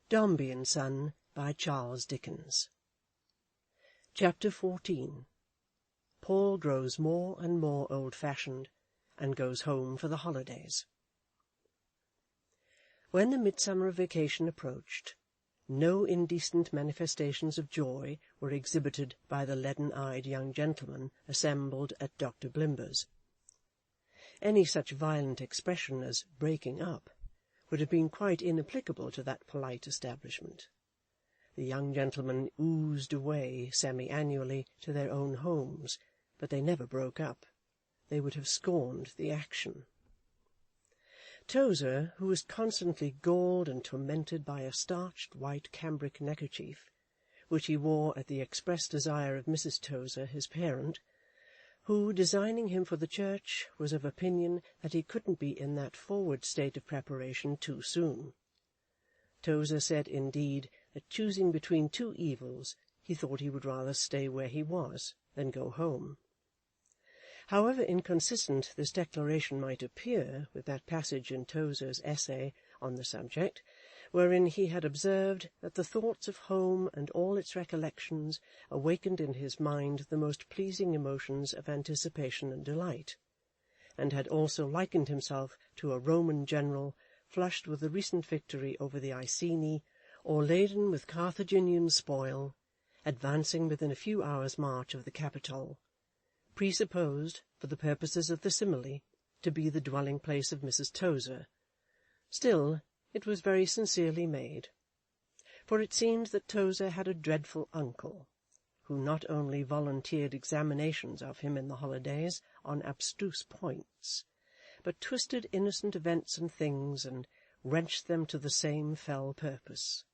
Dombey and Son, by Charles Dickens. Chapter 14. Paul grows more and more old-fashioned, and goes home for the holidays. When the midsummer vacation approached, no indecent manifestations of joy were exhibited by the leaden-eyed young gentlemen assembled at Dr. Blimber's. Any such violent expression as breaking up would have been quite inapplicable to that polite establishment. The young gentlemen oozed away semi-annually to their own homes, but they never broke up. They would have scorned the action. Tozer, who was constantly galled and tormented by a starched white cambric neckerchief, which he wore at the express desire of Mrs. Tozer, his parent, who, designing him for the church, was of opinion that he couldn't be in that forward state of preparation too soon. Tozer said, indeed, that choosing between two evils, he thought he would rather stay where he was than go home. However inconsistent this declaration might appear with that passage in Tozer's essay on the subject, wherein he had observed that the thoughts of home and all its recollections awakened in his mind the most pleasing emotions of anticipation and delight, and had also likened himself to a Roman general flushed with the recent victory over the Iceni, or laden with Carthaginian spoil, advancing within a few hours' march of the Capitol, presupposed, for the purposes of the simile, to be the dwelling-place of Mrs. Tozer. Still, it was very sincerely made, for it seemed that Tozer had a dreadful uncle, who not only volunteered examinations of him in the holidays on abstruse points, but twisted innocent events and things, and wrenched them to the same fell purpose.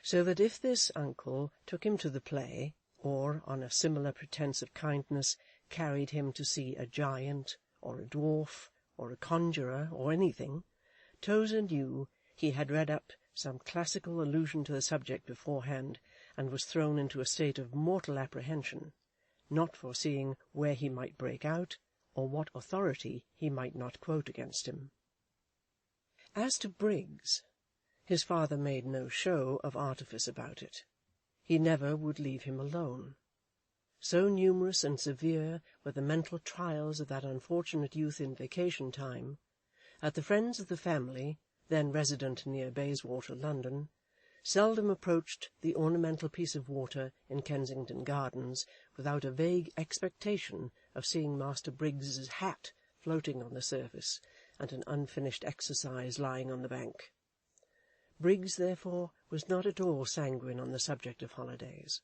So that if this uncle took him to the play, or, on a similar pretence of kindness, carried him to see a giant, or a dwarf, or a conjurer, or anything, Tozer knew he had read up some classical allusion to the subject beforehand, and was thrown into a state of mortal apprehension, not foreseeing where he might break out, or what authority he might not quote against him. As to Briggs, his father made no show of artifice about it. He never would leave him alone. So numerous and severe were the mental trials of that unfortunate youth in vacation time, that the friends of the family, then resident near Bayswater, London, seldom approached the ornamental piece of water in Kensington Gardens without a vague expectation of seeing Master Briggs's hat floating on the surface, and an unfinished exercise lying on the bank. Briggs, therefore, was not at all sanguine on the subject of holidays,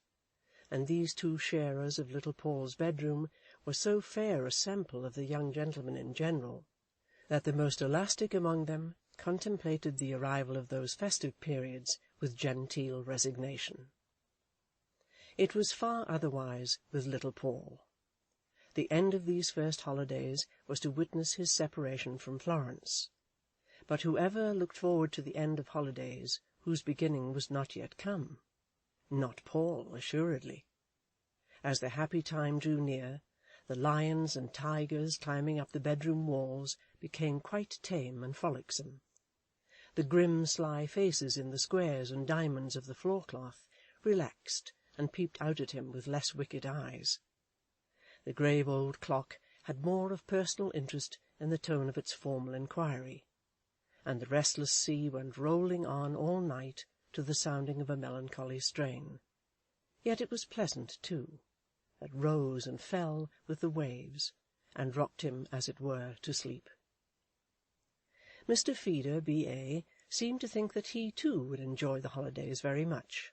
and these two sharers of little Paul's bedroom were so fair a sample of the young gentlemen in general, that the most elastic among them contemplated the arrival of those festive periods with genteel resignation. It was far otherwise with little Paul. The end of these first holidays was to witness his separation from Florence, but whoever looked forward to the end of holidays whose beginning was not yet come? Not Paul, assuredly. As the happy time drew near, the lions and tigers climbing up the bedroom walls became quite tame and frolicsome. The grim, sly faces in the squares and diamonds of the floor-cloth relaxed and peeped out at him with less wicked eyes. The grave old clock had more of personal interest in the tone of its formal inquiry, and the restless sea went rolling on all night to the sounding of a melancholy strain. Yet it was pleasant, too, that rose and fell with the waves, and rocked him, as it were, to sleep. Mr. Feeder, B.A., seemed to think that he, too, would enjoy the holidays very much.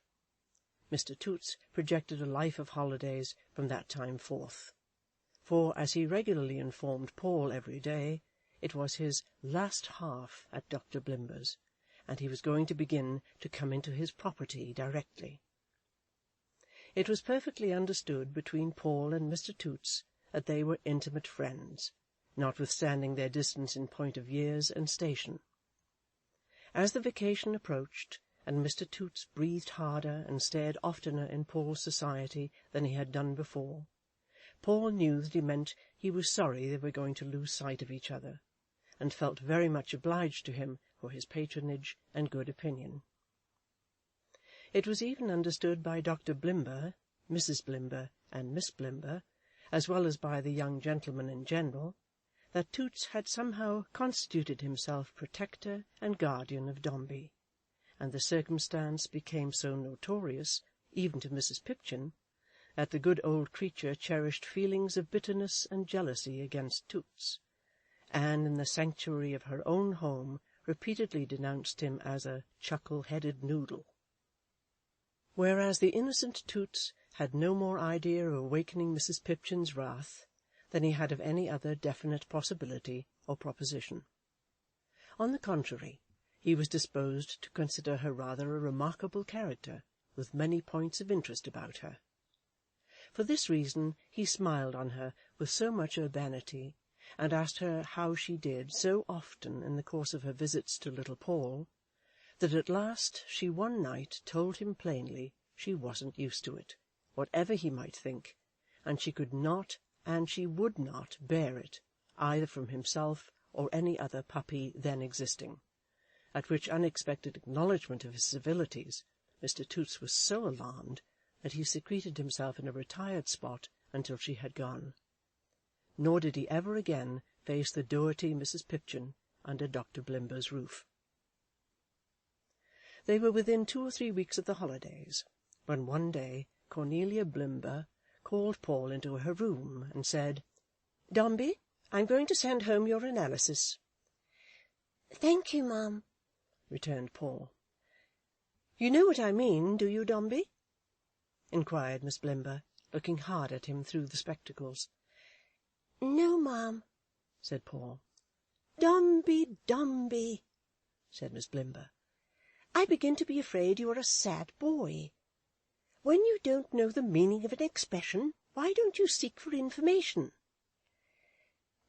Mr. Toots projected a life of holidays from that time forth, for, as he regularly informed Paul every day, it was his last half at Dr. Blimber's, and he was going to begin to come into his property directly. It was perfectly understood between Paul and Mr. Toots that they were intimate friends, notwithstanding their distance in point of years and station. As the vacation approached, and Mr. Toots breathed harder and stared oftener in Paul's society than he had done before, Paul knew that he meant he was sorry they were going to lose sight of each other, and felt very much obliged to him for his patronage and good opinion. It was even understood by Dr. Blimber, Mrs. Blimber, and Miss Blimber, as well as by the young gentlemen in general, that Toots had somehow constituted himself protector and guardian of Dombey, and the circumstance became so notorious, even to Mrs. Pipchin, that the good old creature cherished feelings of bitterness and jealousy against Toots, and in the sanctuary of her own home repeatedly denounced him as a chuckle-headed noodle. Whereas the innocent Toots had no more idea of awakening Mrs. Pipchin's wrath than he had of any other definite possibility or proposition. On the contrary, he was disposed to consider her rather a remarkable character, with many points of interest about her. For this reason he smiled on her with so much urbanity, and asked her how she did so often in the course of her visits to little Paul, that at last she one night told him plainly she wasn't used to it, whatever he might think, and she could not and she would not bear it, either from himself or any other puppy then existing, at which unexpected acknowledgment of his civilities Mr. Toots was so alarmed that he secreted himself in a retired spot until she had gone. Nor did he ever again face the dougherty Mrs. Pipchin under Dr. Blimber's roof. They were within 2 or 3 weeks of the holidays, when one day Cornelia Blimber called Paul into her room and said, "Dombey, I'm going to send home your analysis." "Thank you, ma'am," returned Paul. "You know what I mean, do you, Dombey?" inquired Miss Blimber, looking hard at him through the spectacles. "No, ma'am," said Paul. "Dombey, Dombey," said Miss Blimber, "I begin to be afraid you are a sad boy. When you don't know the meaning of an expression, why don't you seek for information?"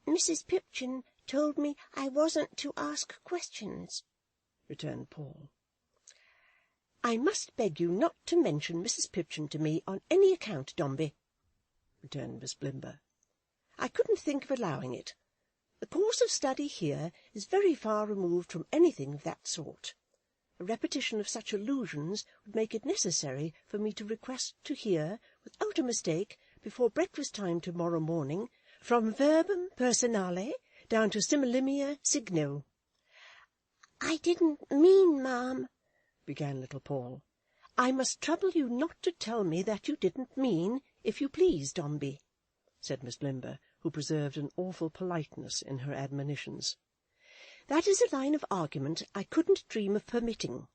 "Mrs. Pipchin told me I wasn't to ask questions," returned Paul. "I must beg you not to mention Mrs. Pipchin to me on any account, Dombey," returned Miss Blimber. "I couldn't think of allowing it. The course of study here is very far removed from anything of that sort. A repetition of such allusions would make it necessary for me to request to hear, without a mistake, before breakfast-time to-morrow morning, from verbum personale down to similimia signo." "I didn't mean, ma'am," began little Paul. "I must trouble you not to tell me that you didn't mean, if you please, Dombey," said Miss Blimber, who preserved an awful politeness in her admonitions. "That is a line of argument I couldn't dream of permitting."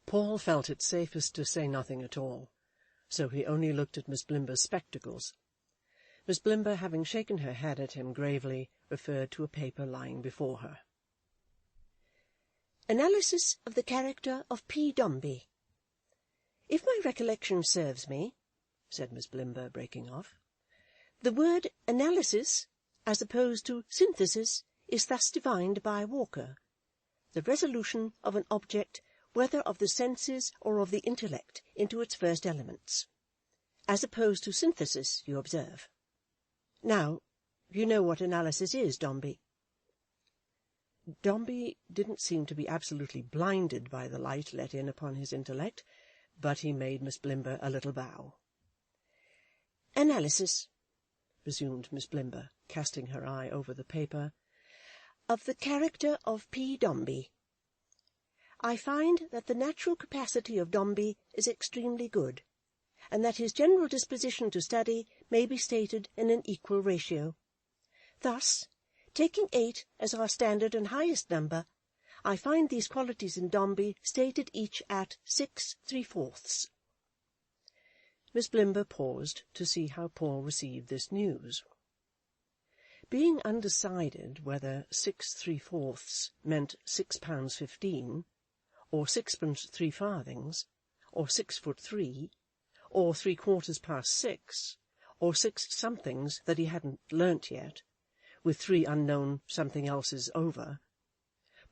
Paul felt it safest to say nothing at all, so he only looked at Miss Blimber's spectacles. Miss Blimber, having shaken her head at him gravely, referred to a paper lying before her. "Analysis of the character of P. Dombey. If my recollection serves me," said Miss Blimber, breaking off, "the word analysis, as opposed to synthesis, is thus defined by Walker: the resolution of an object, whether of the senses or of the intellect, into its first elements. As opposed to synthesis, you observe. Now, you know what analysis is, Dombey?" Dombey didn't seem to be absolutely blinded by the light let in upon his intellect, but he made Miss Blimber a little bow. "Analysis," resumed Miss Blimber, casting her eye over the paper, "of the character of P. Dombey. I find that the natural capacity of Dombey is extremely good, and that his general disposition to study may be stated in an equal ratio. Thus, taking 8 as our standard and highest number, I find these qualities in Dombey stated each at 6¾ Miss Blimber paused to see how Paul received this news. Being undecided whether 6¾ meant £6.15, or 6 3 farthings, or 6'3", or 6, or 6 somethings that he hadn't learnt yet, with 3 unknown something elses over,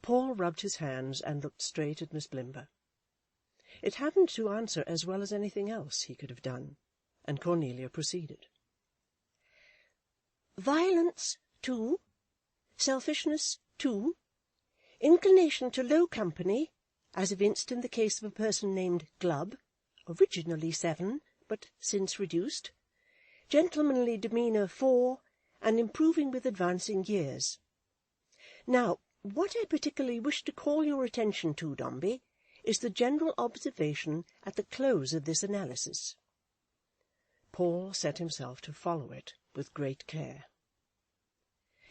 Paul rubbed his hands and looked straight at Miss Blimber. It happened to answer as well as anything else he could have done, and Cornelia proceeded. "Violence, 2. Selfishness, 2. Inclination to low company, as evinced in the case of a person named Glubb, originally 7, but since reduced, gentlemanly demeanour 4, and improving with advancing years. Now, what I particularly wish to call your attention to, Dombey, is the general observation at the close of this analysis. Paul set himself to follow it with great care.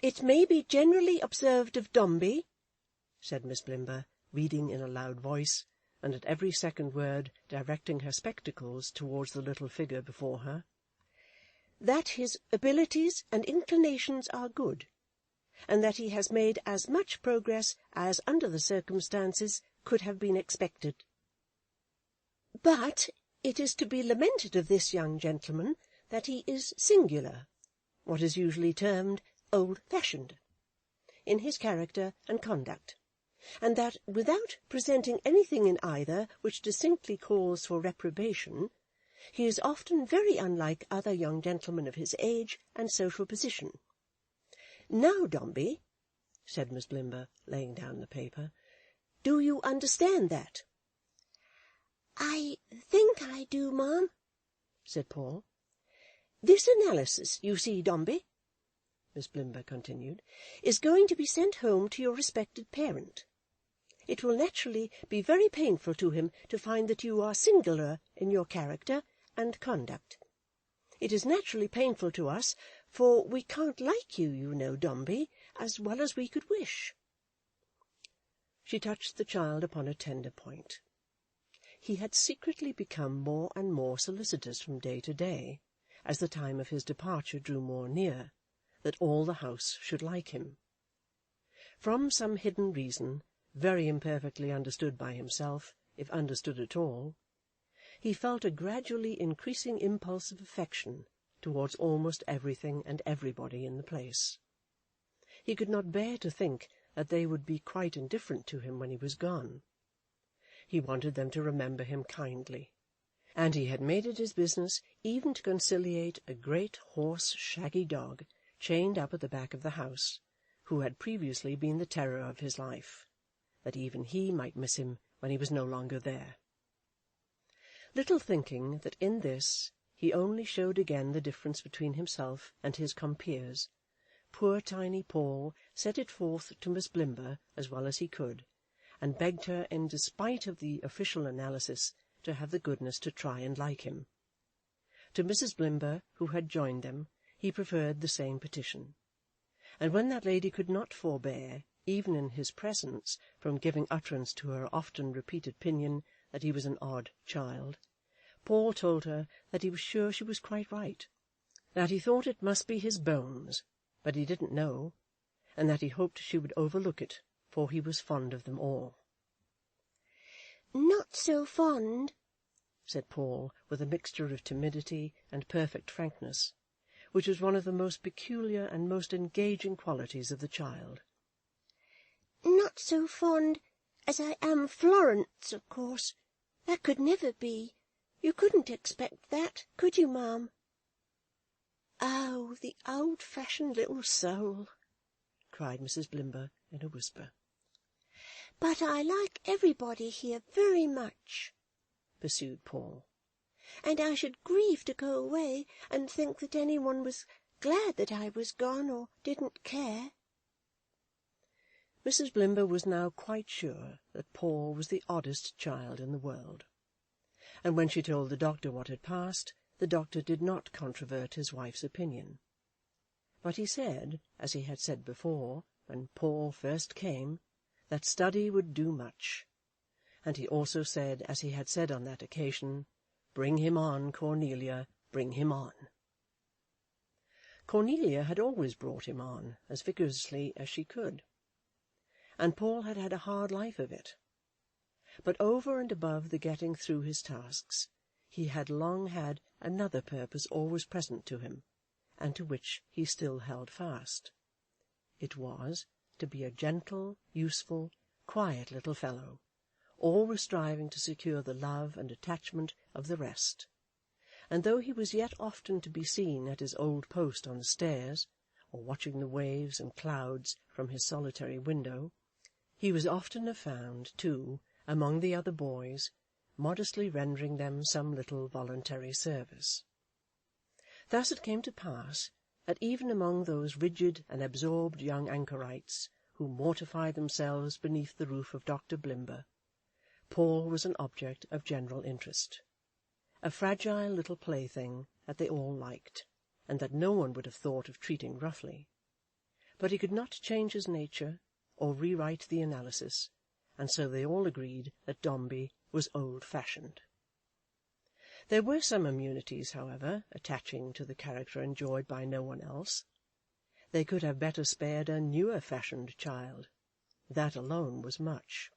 "It may be generally observed of Dombey," said Miss Blimber, reading in a loud voice, and at every second word directing her spectacles towards the little figure before her, "that his abilities and inclinations are good, and that he has made as much progress as, under the circumstances, could have been expected. But it is to be lamented of this young gentleman that he is singular, what is usually termed old-fashioned, in his character and conduct, and that, without presenting anything in either which distinctly calls for reprobation, he is often very unlike other young gentlemen of his age and social position. Now, Dombey," said Miss Blimber, laying down the paper, "do you understand that?" "I think I do, ma'am," said Paul. "This analysis, you see, Dombey," Miss Blimber continued, "is going to be sent home to your respected parent. It will naturally be very painful to him to find that you are singular in your character and conduct. It is naturally painful to us, for we can't like you, you know, Dombey, as well as we could wish." She touched the child upon a tender point. He had secretly become more and more solicitous from day to day, as the time of his departure drew more near, that all the house should like him. From some hidden reason, very imperfectly understood by himself, if understood at all, he felt a gradually increasing impulse of affection towards almost everything and everybody in the place. He could not bear to think that they would be quite indifferent to him when he was gone. He wanted them to remember him kindly, and he had made it his business even to conciliate a great hoarse shaggy dog chained up at the back of the house, who had previously been the terror of his life, that even he might miss him when he was no longer there. Little thinking that in this he only showed again the difference between himself and his compeers, poor tiny Paul set it forth to Miss Blimber as well as he could, and begged her, in despite of the official analysis, to have the goodness to try and like him. To Mrs. Blimber, who had joined them, he preferred the same petition, and when that lady could not forbear, even in his presence, from giving utterance to her often repeated opinion that he was an odd child, Paul told her that he was sure she was quite right, that he thought it must be his bones, but he didn't know, and that he hoped she would overlook it, for he was fond of them all. "Not so fond," said Paul, with a mixture of timidity and perfect frankness, which was one of the most peculiar and most engaging qualities of the child. "Not so fond as I am Florence, of course. That could never be. You couldn't expect that, could you, ma'am?" "Oh, the old-fashioned little soul!" cried Mrs. Blimber in a whisper. "But I like everybody here very much," pursued Paul, "and I should grieve to go away and think that any one was glad that I was gone, or didn't care." Mrs. Blimber was now quite sure that Paul was the oddest child in the world, and when she told the doctor what had passed, the doctor did not controvert his wife's opinion. But he said, as he had said before, when Paul first came, that study would do much, and he also said, as he had said on that occasion, "Bring him on, Cornelia, bring him on." Cornelia had always brought him on as vigorously as she could, and Paul had had a hard life of it. But over and above the getting through his tasks, he had long had another purpose always present to him, and to which he still held fast. It was to be a gentle, useful, quiet little fellow, always striving to secure the love and attachment of the rest, and though he was yet often to be seen at his old post on the stairs, or watching the waves and clouds from his solitary window, he was oftener found, too, among the other boys, modestly rendering them some little voluntary service. Thus it came to pass that even among those rigid and absorbed young anchorites who mortified themselves beneath the roof of Dr. Blimber, Paul was an object of general interest, a fragile little plaything that they all liked, and that no one would have thought of treating roughly. But he could not change his nature, or rewrite the analysis, and so they all agreed that Dombey was old-fashioned. There were some immunities, however, attaching to the character enjoyed by no one else. They could have better spared a newer-fashioned child. That alone was much.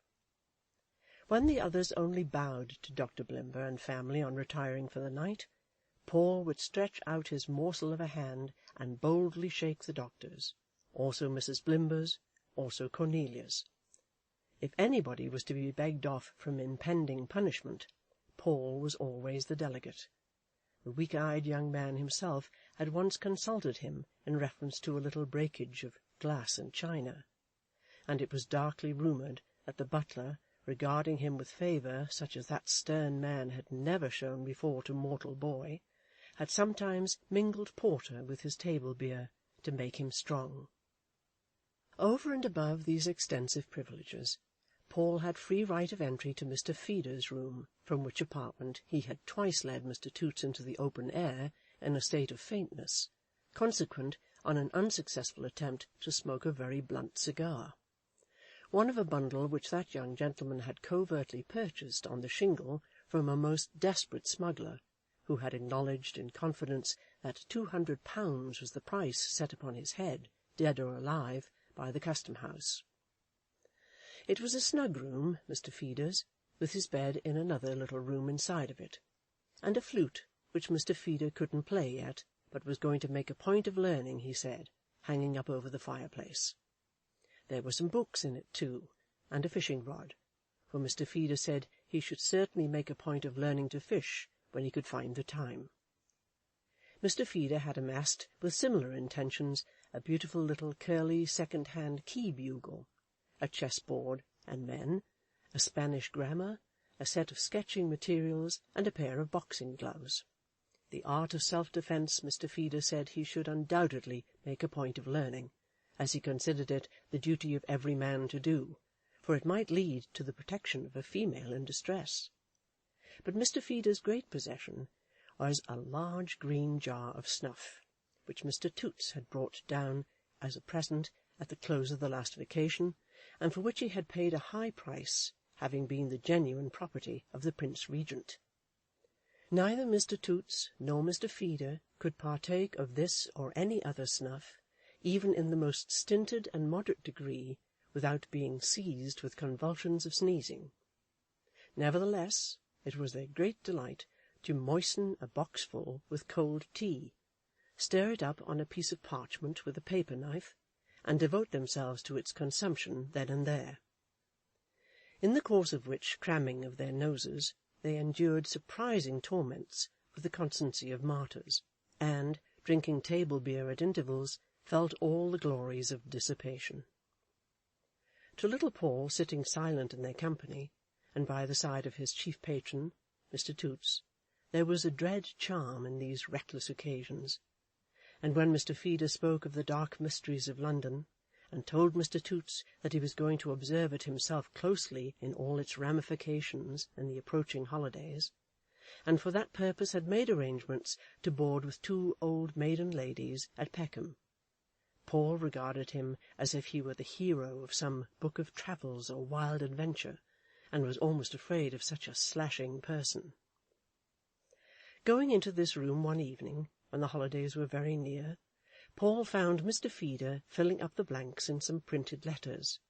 When the others only bowed to Dr. Blimber and family on retiring for the night, Paul would stretch out his morsel of a hand and boldly shake the doctor's, also Mrs. Blimber's, also Cornelia's. If anybody was to be begged off from impending punishment, Paul was always the delegate. The weak-eyed young man himself had once consulted him in reference to a little breakage of glass and china, and it was darkly rumoured that the butler, regarding him with favour such as that stern man had never shown before to mortal boy, had sometimes mingled porter with his table beer to make him strong. Over and above these extensive privileges, Paul had free right of entry to Mr. Feeder's room, from which apartment he had twice led Mr. Toots into the open air in a state of faintness, consequent on an unsuccessful attempt to smoke a very blunt cigar, one of a bundle which that young gentleman had covertly purchased on the shingle from a most desperate smuggler, who had acknowledged in confidence that £200 was the price set upon his head, dead or alive, by the custom-house. It was a snug room, Mr. Feeder's, with his bed in another little room inside of it, and a flute which Mr. Feeder couldn't play yet, but was going to make a point of learning, he said, hanging up over the fireplace. There were some books in it too, and a fishing-rod, for Mr. Feeder said he should certainly make a point of learning to fish when he could find the time. Mr. Feeder had amassed, with similar intentions, a beautiful little curly second-hand key-bugle, a chessboard and men, a Spanish grammar, a set of sketching materials, and a pair of boxing gloves. The art of self-defence Mr. Feeder said he should undoubtedly make a point of learning, as he considered it the duty of every man to do, for it might lead to the protection of a female in distress. But Mr. Feeder's great possession was a large green jar of snuff, which Mr. Toots had brought down as a present at the close of the last vacation, and for which he had paid a high price, having been the genuine property of the Prince Regent. Neither Mr. Toots nor Mr. Feeder could partake of this or any other snuff, even in the most stinted and moderate degree, without being seized with convulsions of sneezing. Nevertheless, it was their great delight to moisten a boxful with cold tea, stir it up on a piece of parchment with a paper knife, and devote themselves to its consumption then and there, in the course of which cramming of their noses they endured surprising torments with the constancy of martyrs, and, drinking table beer at intervals, felt all the glories of dissipation. To little Paul, sitting silent in their company, and by the side of his chief patron, Mr. Toots, there was a dread charm in these reckless occasions, and when Mr. Feeder spoke of the dark mysteries of London, and told Mr. Toots that he was going to observe it himself closely in all its ramifications in the approaching holidays, and for that purpose had made arrangements to board with 2 old maiden ladies at Peckham, Paul regarded him as if he were the hero of some book of travels or wild adventure, and was almost afraid of such a slashing person. Going into this room one evening, when the holidays were very near, Paul found Mr. Feeder filling up the blanks in some printed letters,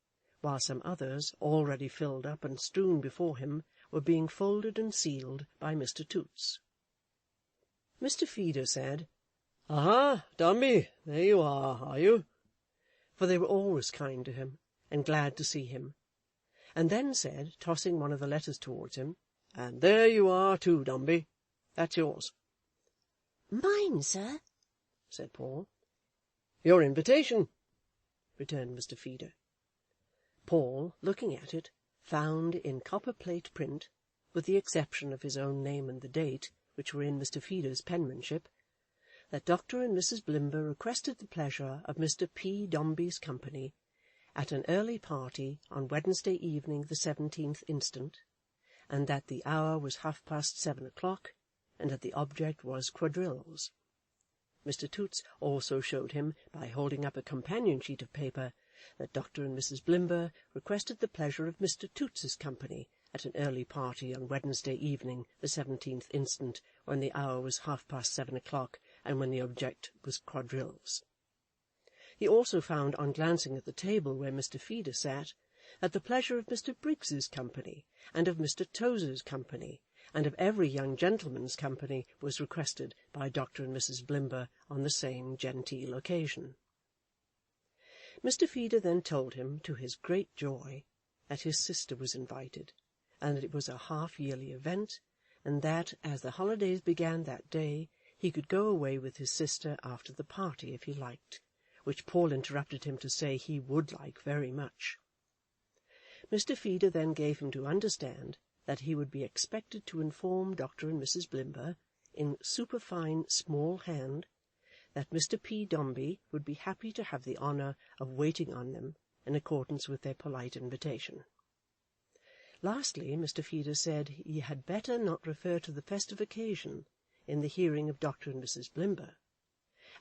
while some others, already filled up and strewn before him, were being folded and sealed by Mr. Toots. Mr. Feeder said, "Aha, Dombey, there you are you?" For they were always kind to him, and glad to see him, and then said, tossing one of the letters towards him, "And there you are too, Dombey. That's yours." "Mine, sir?" said Paul. "Your invitation," returned Mr. Feeder. Paul, looking at it, found in copper-plate print, with the exception of his own name and the date, which were in Mr. Feeder's penmanship, that Dr. and Mrs. Blimber requested the pleasure of Mr. P. Dombey's company at an early party on Wednesday evening the 17th instant, and that the hour was 7:30 o'clock, and that the object was quadrilles. Mr. Toots also showed him, by holding up a companion sheet of paper, that Dr. and Mrs. Blimber requested the pleasure of Mr. Toots's company at an early party on Wednesday evening the 17th instant, when the hour was 7:30 o'clock, and when the object was quadrilles. He also found, on glancing at the table where Mr. Feeder sat, that the pleasure of Mr. Briggs's company, and of Mr. Tozer's company, and of every young gentleman's company was requested by Dr. and Mrs. Blimber on the same genteel occasion. Mr. Feeder then told him, to his great joy, that his sister was invited, and that it was a half-yearly event, and that, as the holidays began that day, he could go away with his sister after the party if he liked, which Paul interrupted him to say he would like very much. Mr. Feeder then gave him to understand that he would be expected to inform Dr. and Mrs. Blimber, in superfine small hand, that Mr. P. Dombey would be happy to have the honour of waiting on them in accordance with their polite invitation. Lastly, Mr. Feeder said he had better not refer to the festive occasion in the hearing of Dr. and Mrs. Blimber,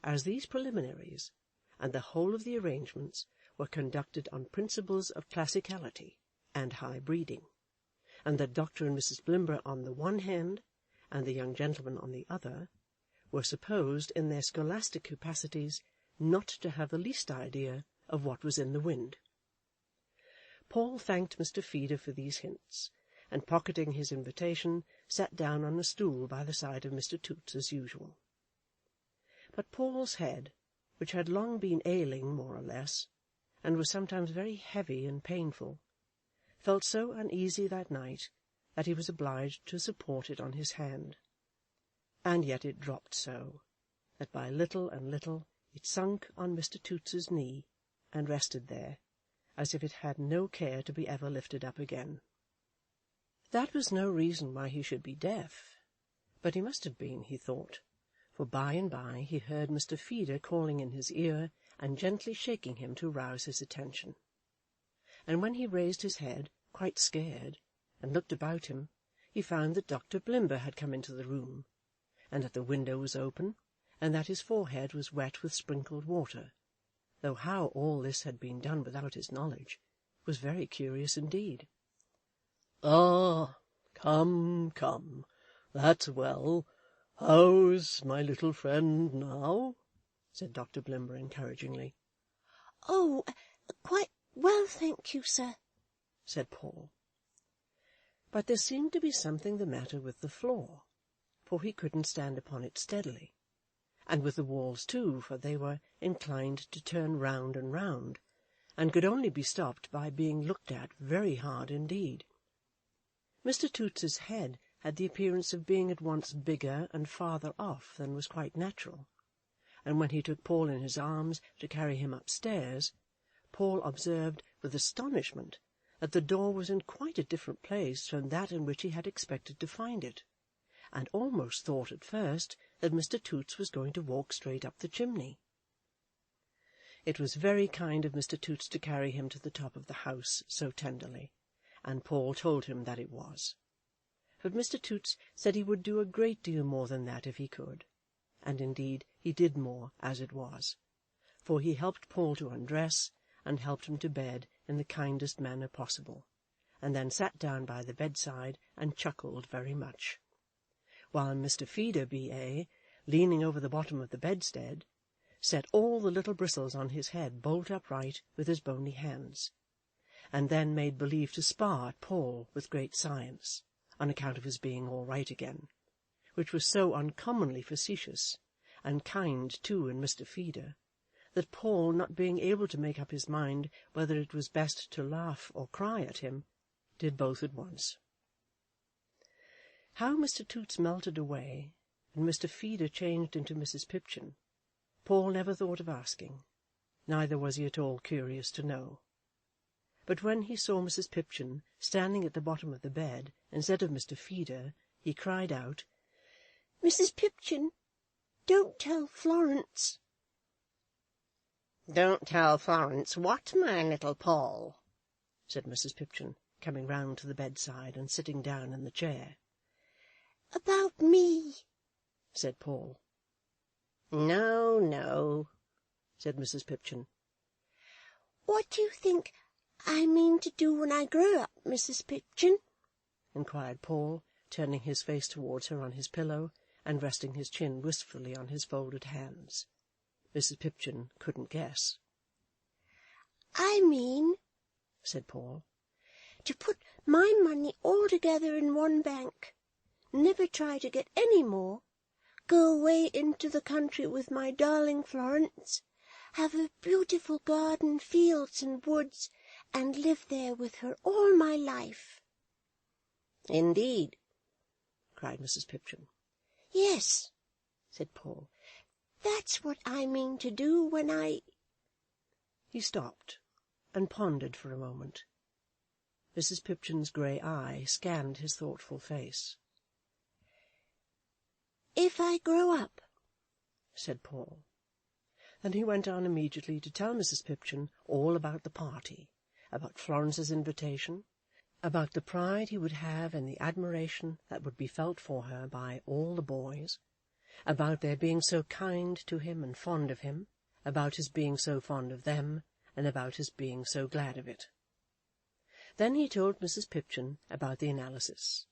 as these preliminaries and the whole of the arrangements were conducted on principles of classicality and high breeding, and that Dr. and Mrs. Blimber on the one hand, and the young gentleman on the other, were supposed, in their scholastic capacities, not to have the least idea of what was in the wind. Paul thanked Mr. Feeder for these hints, and pocketing his invitation, sat down on a stool by the side of Mr. Toots as usual. But Paul's head, which had long been ailing more or less, and was sometimes very heavy and painful, felt so uneasy that night that he was obliged to support it on his hand, and yet it dropped so, that by little and little it sunk on Mr. Toots's knee, and rested there, as if it had no care to be ever lifted up again. That was no reason why he should be deaf, but he must have been, he thought, for by and by he heard Mr. Feeder calling in his ear and gently shaking him to rouse his attention. And when he raised his head, quite scared, and looked about him, he found that Dr. Blimber had come into the room, and that the window was open, and that his forehead was wet with sprinkled water, though how all this had been done without his knowledge was very curious indeed. "Ah, come, come, that's well. How's my little friend now?" said Dr. Blimber encouragingly. "Oh, quite well, thank you, sir," said Paul. But there seemed to be something the matter with the floor, for he couldn't stand upon it steadily, and with the walls too, for they were inclined to turn round and round, and could only be stopped by being looked at very hard indeed. Mr. Toots's head had the appearance of being at once bigger and farther off than was quite natural, and when he took Paul in his arms to carry him upstairs, Paul observed with astonishment that the door was in quite a different place from that in which he had expected to find it, and almost thought at first that Mr. Toots was going to walk straight up the chimney. It was very kind of Mr. Toots to carry him to the top of the house so tenderly, and Paul told him that it was. But Mr. Toots said he would do a great deal more than that if he could, and indeed he did more as it was, for he helped Paul to undress, and helped him to bed in the kindest manner possible, and then sat down by the bedside and chuckled very much, while Mr. Feeder, B.A., leaning over the bottom of the bedstead, set all the little bristles on his head bolt upright with his bony hands, and then made believe to spar at Paul with great science, on account of his being all right again, which was so uncommonly facetious, and kind too in Mr. Feeder, that Paul, not being able to make up his mind whether it was best to laugh or cry at him, did both at once. How Mr. Toots melted away, and Mr. Feeder changed into Mrs. Pipchin, Paul never thought of asking, neither was he at all curious to know. but when he saw Mrs. Pipchin standing at the bottom of the bed instead of Mr. Feeder, he cried out, "Mrs. Pipchin, don't tell Florence." "Don't tell Florence what, my little Paul?" said Mrs. Pipchin, coming round to the bedside and sitting down in the chair. "About me," said Paul. "No, no," said Mrs. Pipchin. "What do you think I mean to do when I grow up, Mrs. Pipchin?" inquired Paul, turning his face towards her on his pillow, and resting his chin wistfully on his folded hands. Mrs. Pipchin couldn't guess. "I mean," said Paul, "to put my money all together in one bank, never try to get any more, go away into the country with my darling Florence, have a beautiful garden, fields and woods, and live there with her all my life." "Indeed?" cried Mrs. Pipchin. "Yes," said Paul, "that's what I mean to do when I—" He stopped and pondered for a moment. Mrs. Pipchin's grey eye scanned his thoughtful face. "If I grow up," said Paul. Then he went on immediately to tell Mrs. Pipchin all about the party, about Florence's invitation, about the pride he would have in the admiration that would be felt for her by all the boys, about their being so kind to him and fond of him, about his being so fond of them, and about his being so glad of it. Then he told Mrs. Pipchin about the analysis,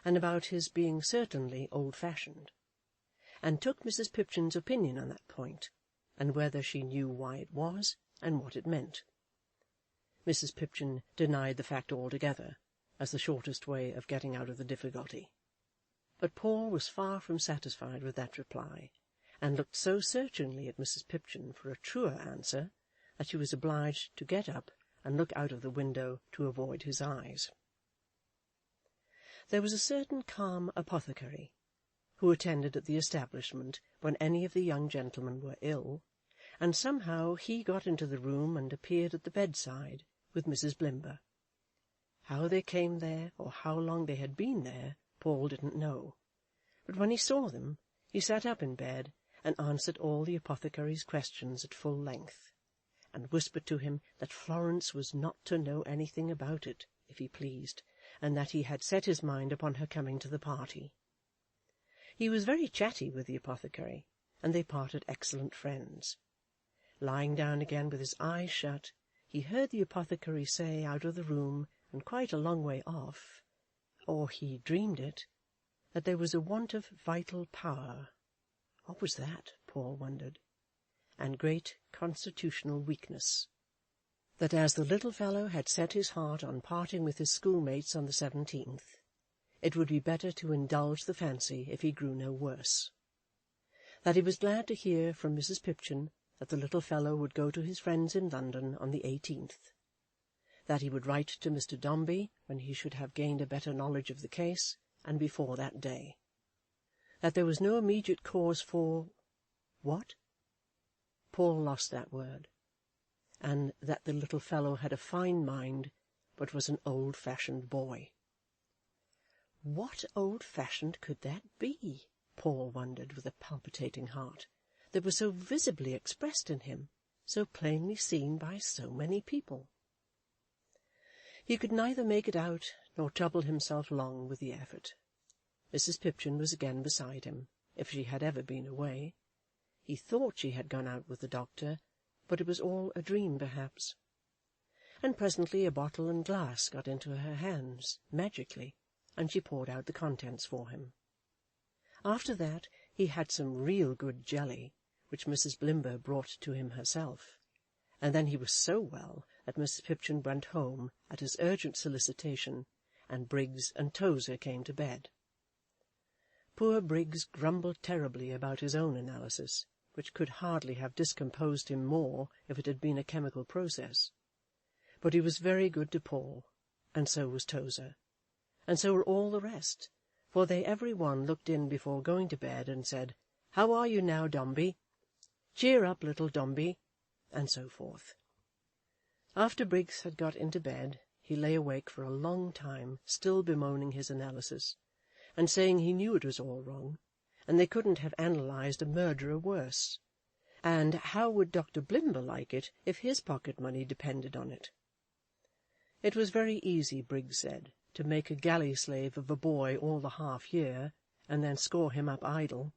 and about his being certainly old-fashioned, and took Mrs. Pipchin's opinion on that point, and whether she knew why it was, and what it meant. Mrs. Pipchin denied the fact altogether, as the shortest way of getting out of the difficulty. But Paul was far from satisfied with that reply, and looked so searchingly at Mrs. Pipchin for a truer answer, that she was obliged to get up and look out of the window to avoid his eyes. There was a certain calm apothecary, who attended at the establishment when any of the young gentlemen were ill, and somehow he got into the room and appeared at the bedside with Mrs. Blimber. How they came there, or how long they had been there, Paul didn't know, but when he saw them, he sat up in bed and answered all the apothecary's questions at full length, and whispered to him that Florence was not to know anything about it, if he pleased, and that he had set his mind upon her coming to the party. He was very chatty with the apothecary, and they parted excellent friends. Lying down again with his eyes shut, he heard the apothecary say out of the room, and quite a long way off, or he dreamed it, that there was a want of vital power. What was that, Paul wondered? And great constitutional weakness. That as the little fellow had set his heart on parting with his schoolmates on the 17th, it would be better to indulge the fancy if he grew no worse. That he was glad to hear from Mrs. Pipchin that the little fellow would go to his friends in London on the 18th. That he would write to Mr. Dombey when he should have gained a better knowledge of the case, and before that day. That there was no immediate cause for what? Paul lost that word. And that the little fellow had a fine mind, but was an old-fashioned boy. What old-fashioned could that be, Paul wondered with a palpitating heart, that was so visibly expressed in him, so plainly seen by so many people? He could neither make it out nor trouble himself long with the effort. Mrs. Pipchin was again beside him, if she had ever been away. He thought she had gone out with the doctor, but it was all a dream perhaps. And presently a bottle and glass got into her hands, magically, and she poured out the contents for him. After that he had some real good jelly, which Mrs. Blimber brought to him herself, and then he was so well that Mrs. Pipchin went home at his urgent solicitation, and Briggs and Tozer came to bed. Poor Briggs grumbled terribly about his own analysis, which could hardly have discomposed him more if it had been a chemical process. But he was very good to Paul, and so was Tozer, and so were all the rest, for they every one looked in before going to bed and said, "How are you now, Dombey? Cheer up, little Dombey," and so forth. After Briggs had got into bed, he lay awake for a long time, still bemoaning his analysis, and saying he knew it was all wrong, and they couldn't have analysed a murderer worse, and how would Dr. Blimber like it if his pocket money depended on it? It was very easy, Briggs said, to make a galley slave of a boy all the half year, and then score him up idle,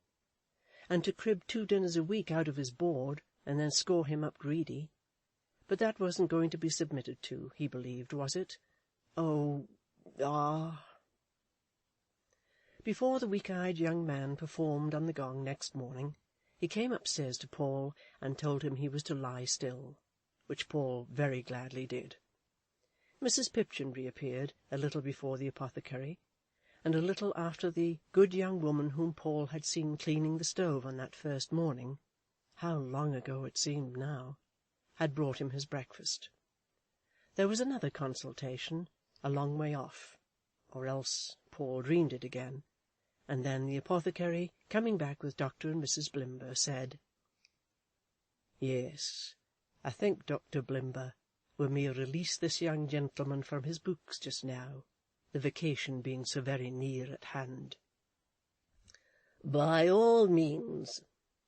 and to crib 2 dinners a week out of his board, and then score him up greedy. But that wasn't going to be submitted to, he believed, was it? Before the weak-eyed young man performed on the gong next morning, he came upstairs to Paul and told him he was to lie still, which Paul very gladly did. Mrs. Pipchin reappeared a little before the apothecary, and a little after the good young woman whom Paul had seen cleaning the stove on that first morning, how long ago it seemed now, had brought him his breakfast. There was another consultation, a long way off, or else Paul dreamed it again, and then the apothecary, coming back with Dr. and Mrs. Blimber, said, "Yes, I think, Dr. Blimber, we may release this young gentleman from his books just now, the vacation being so very near at hand." "By all means,"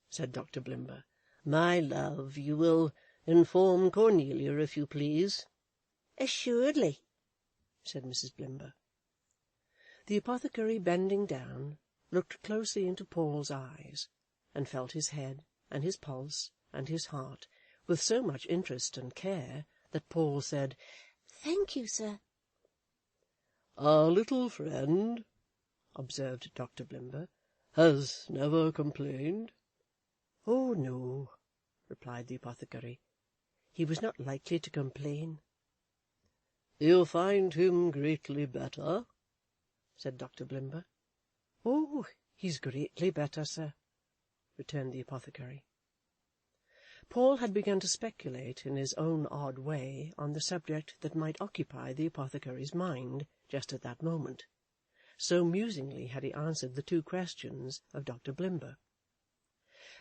said Dr. Blimber. "My love, you will inform Cornelia, if you please." "Assuredly," said Mrs. Blimber. The apothecary, bending down, looked closely into Paul's eyes, and felt his head, and his pulse, and his heart, with so much interest and care that Paul said, "Thank you, sir." "Our little friend," observed Dr. Blimber, "has never complained." "Oh, no," replied the apothecary. "He was not likely to complain." "You find him greatly better?" said Dr. Blimber. "Oh, he's greatly better, sir," returned the apothecary. Paul had begun to speculate in his own odd way on the subject that might occupy the apothecary's mind just at that moment, so musingly had he answered the 2 questions of Dr. Blimber.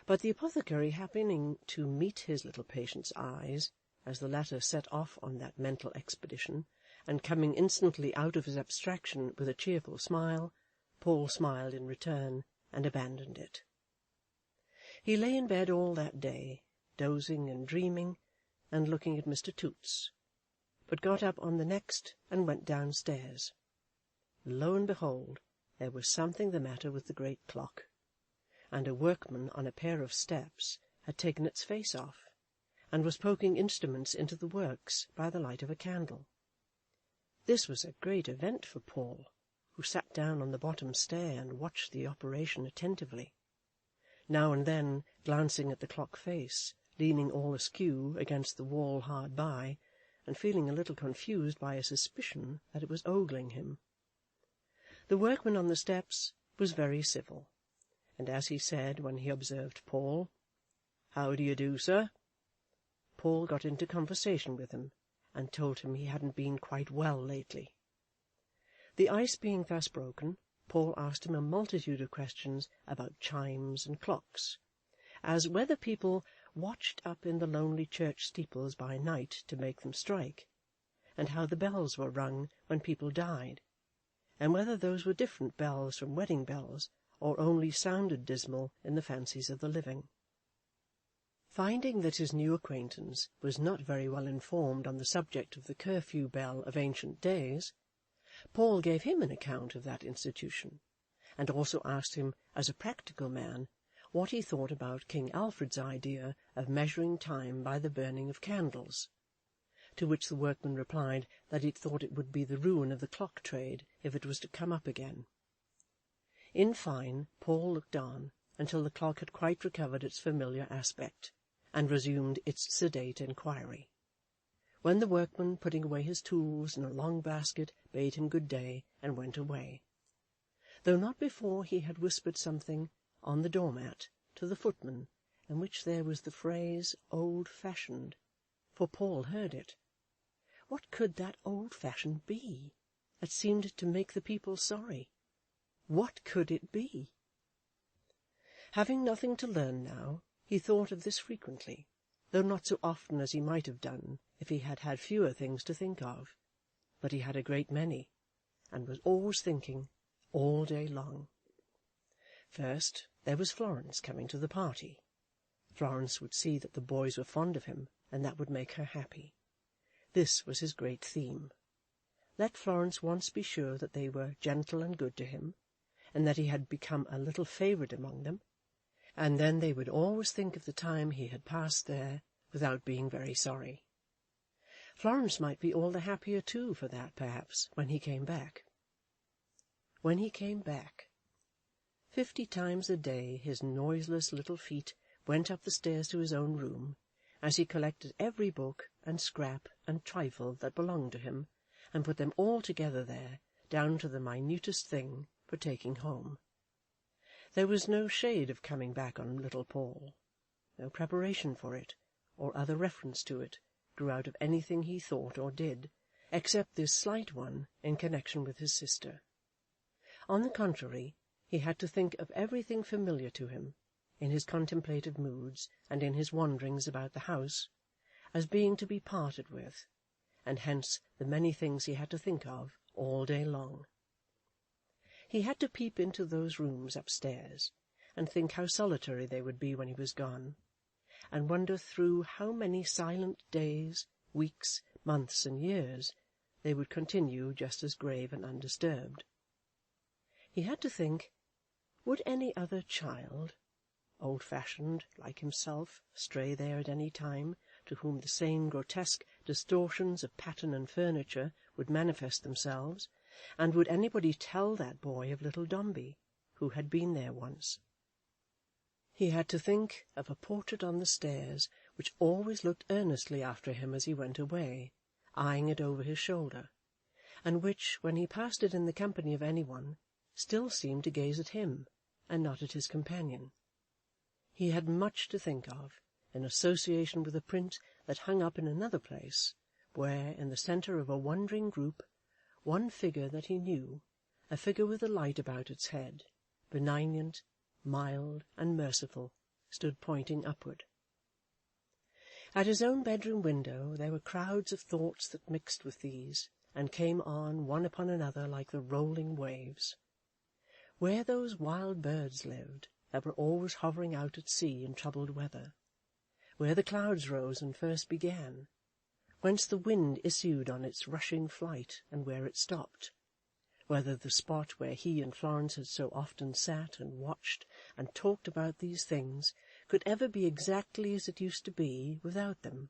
But the apothecary, happening to meet his little patient's eyes as the latter set off on that mental expedition, and coming instantly out of his abstraction with a cheerful smile, Paul smiled in return, and abandoned it. He lay in bed all that day, dozing and dreaming, and looking at Mr. Toots, but got up on the next and went downstairs. Lo and behold, there was something the matter with the great clock, and a workman on a pair of steps had taken its face off, and was poking instruments into the works by the light of a candle. This was a great event for Paul, who sat down on the bottom stair and watched the operation attentively, now and then glancing at the clock face, leaning all askew against the wall hard by, and feeling a little confused by a suspicion that it was ogling him. The workman on the steps was very civil, and as he said when he observed Paul, "How do you do, sir?" Paul got into conversation with him, and told him he hadn't been quite well lately. The ice being thus broken, Paul asked him a multitude of questions about chimes and clocks, as whether people watched up in the lonely church steeples by night to make them strike, and how the bells were rung when people died, and whether those were different bells from wedding bells, or only sounded dismal in the fancies of the living. Finding that his new acquaintance was not very well informed on the subject of the curfew bell of ancient days, Paul gave him an account of that institution, and also asked him, as a practical man, what he thought about King Alfred's idea of measuring time by the burning of candles, to which the workman replied that he thought it would be the ruin of the clock trade if it was to come up again. In fine, Paul looked on until the clock had quite recovered its familiar aspect, and resumed its sedate inquiry, when the workman, putting away his tools in a long basket, bade him good day, and went away, though not before he had whispered something on the door-mat to the footman, in which there was the phrase old-fashioned, for Paul heard it. What could that old-fashioned be, that seemed to make the people sorry? What could it be? Having nothing to learn now, he thought of this frequently, though not so often as he might have done if he had had fewer things to think of. But he had a great many, and was always thinking all day long. First, there was Florence coming to the party. Florence would see that the boys were fond of him, and that would make her happy. This was his great theme. Let Florence once be sure that they were gentle and good to him, and that he had become a little favourite among them, and then they would always think of the time he had passed there without being very sorry. Florence might be all the happier too for that, perhaps, when he came back. When he came back, 50 times a day his noiseless little feet went up the stairs to his own room, as he collected every book and scrap and trifle that belonged to him, and put them all together there, down to the minutest thing, for taking home. There was no shade of coming back on little Paul. No preparation for it, or other reference to it, grew out of anything he thought or did, except this slight one in connection with his sister. On the contrary, he had to think of everything familiar to him, in his contemplative moods and in his wanderings about the house, as being to be parted with, and hence the many things he had to think of all day long. He had to peep into those rooms upstairs, and think how solitary they would be when he was gone, and wonder through how many silent days, weeks, months, and years they would continue just as grave and undisturbed. He had to think, would any other child, old-fashioned like himself, stray there at any time, to whom the same grotesque distortions of pattern and furniture would manifest themselves, and would anybody tell that boy of little Dombey, who had been there once? He had to think of a portrait on the stairs which always looked earnestly after him as he went away, eyeing it over his shoulder, and which, when he passed it in the company of any one, still seemed to gaze at him, and not at his companion. He had much to think of, in association with a print that hung up in another place, where, in the centre of a wondering group, one figure that he knew, a figure with a light about its head, benignant, mild, and merciful, stood pointing upward. At his own bedroom window there were crowds of thoughts that mixed with these, and came on one upon another like the rolling waves. Where those wild birds lived that were always hovering out at sea in troubled weather, where the clouds rose and first began, whence the wind issued on its rushing flight, and where it stopped, whether the spot where he and Florence had so often sat and watched and talked about these things could ever be exactly as it used to be without them,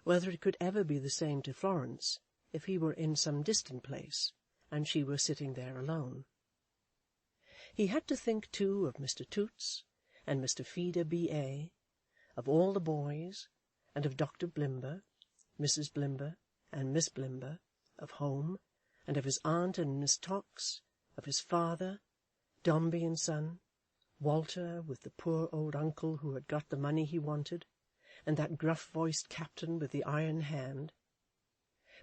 whether it could ever be the same to Florence if he were in some distant place and she were sitting there alone. He had to think, too, of Mr. Toots and Mr. Feeder, B.A., of all the boys, and of Dr. Blimber, Mrs. Blimber, and Miss Blimber, of home, and of his aunt and Miss Tox, of his father, Dombey and Son, Walter, with the poor old uncle who had got the money he wanted, and that gruff-voiced captain with the iron hand.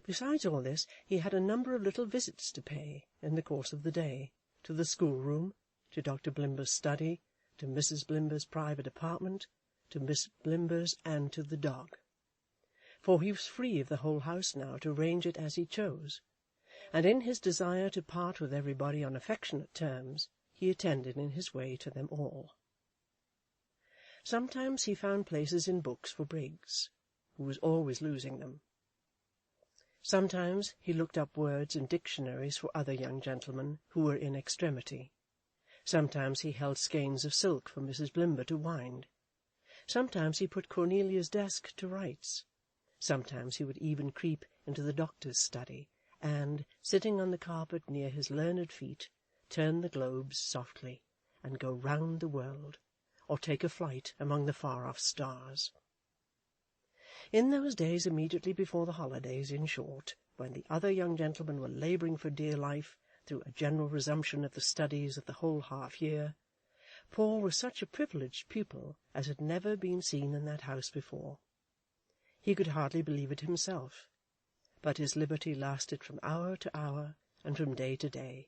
Besides all this, he had a number of little visits to pay in the course of the day, to the schoolroom, to Dr. Blimber's study, to Mrs. Blimber's private apartment, to Miss Blimber's, and to the dog. For he was free of the whole house now to range it as he chose, and in his desire to part with everybody on affectionate terms, he attended in his way to them all. Sometimes he found places in books for Briggs, who was always losing them. Sometimes he looked up words in dictionaries for other young gentlemen who were in extremity. Sometimes he held skeins of silk for Mrs. Blimber to wind. Sometimes he put Cornelia's desk to rights. Sometimes he would even creep into the doctor's study, and, sitting on the carpet near his learned feet, turn the globes softly, and go round the world, or take a flight among the far-off stars. In those days immediately before the holidays, in short, when the other young gentlemen were labouring for dear life through a general resumption of the studies of the whole half-year, Paul was such a privileged pupil as had never been seen in that house before. He could hardly believe it himself, but his liberty lasted from hour to hour and from day to day,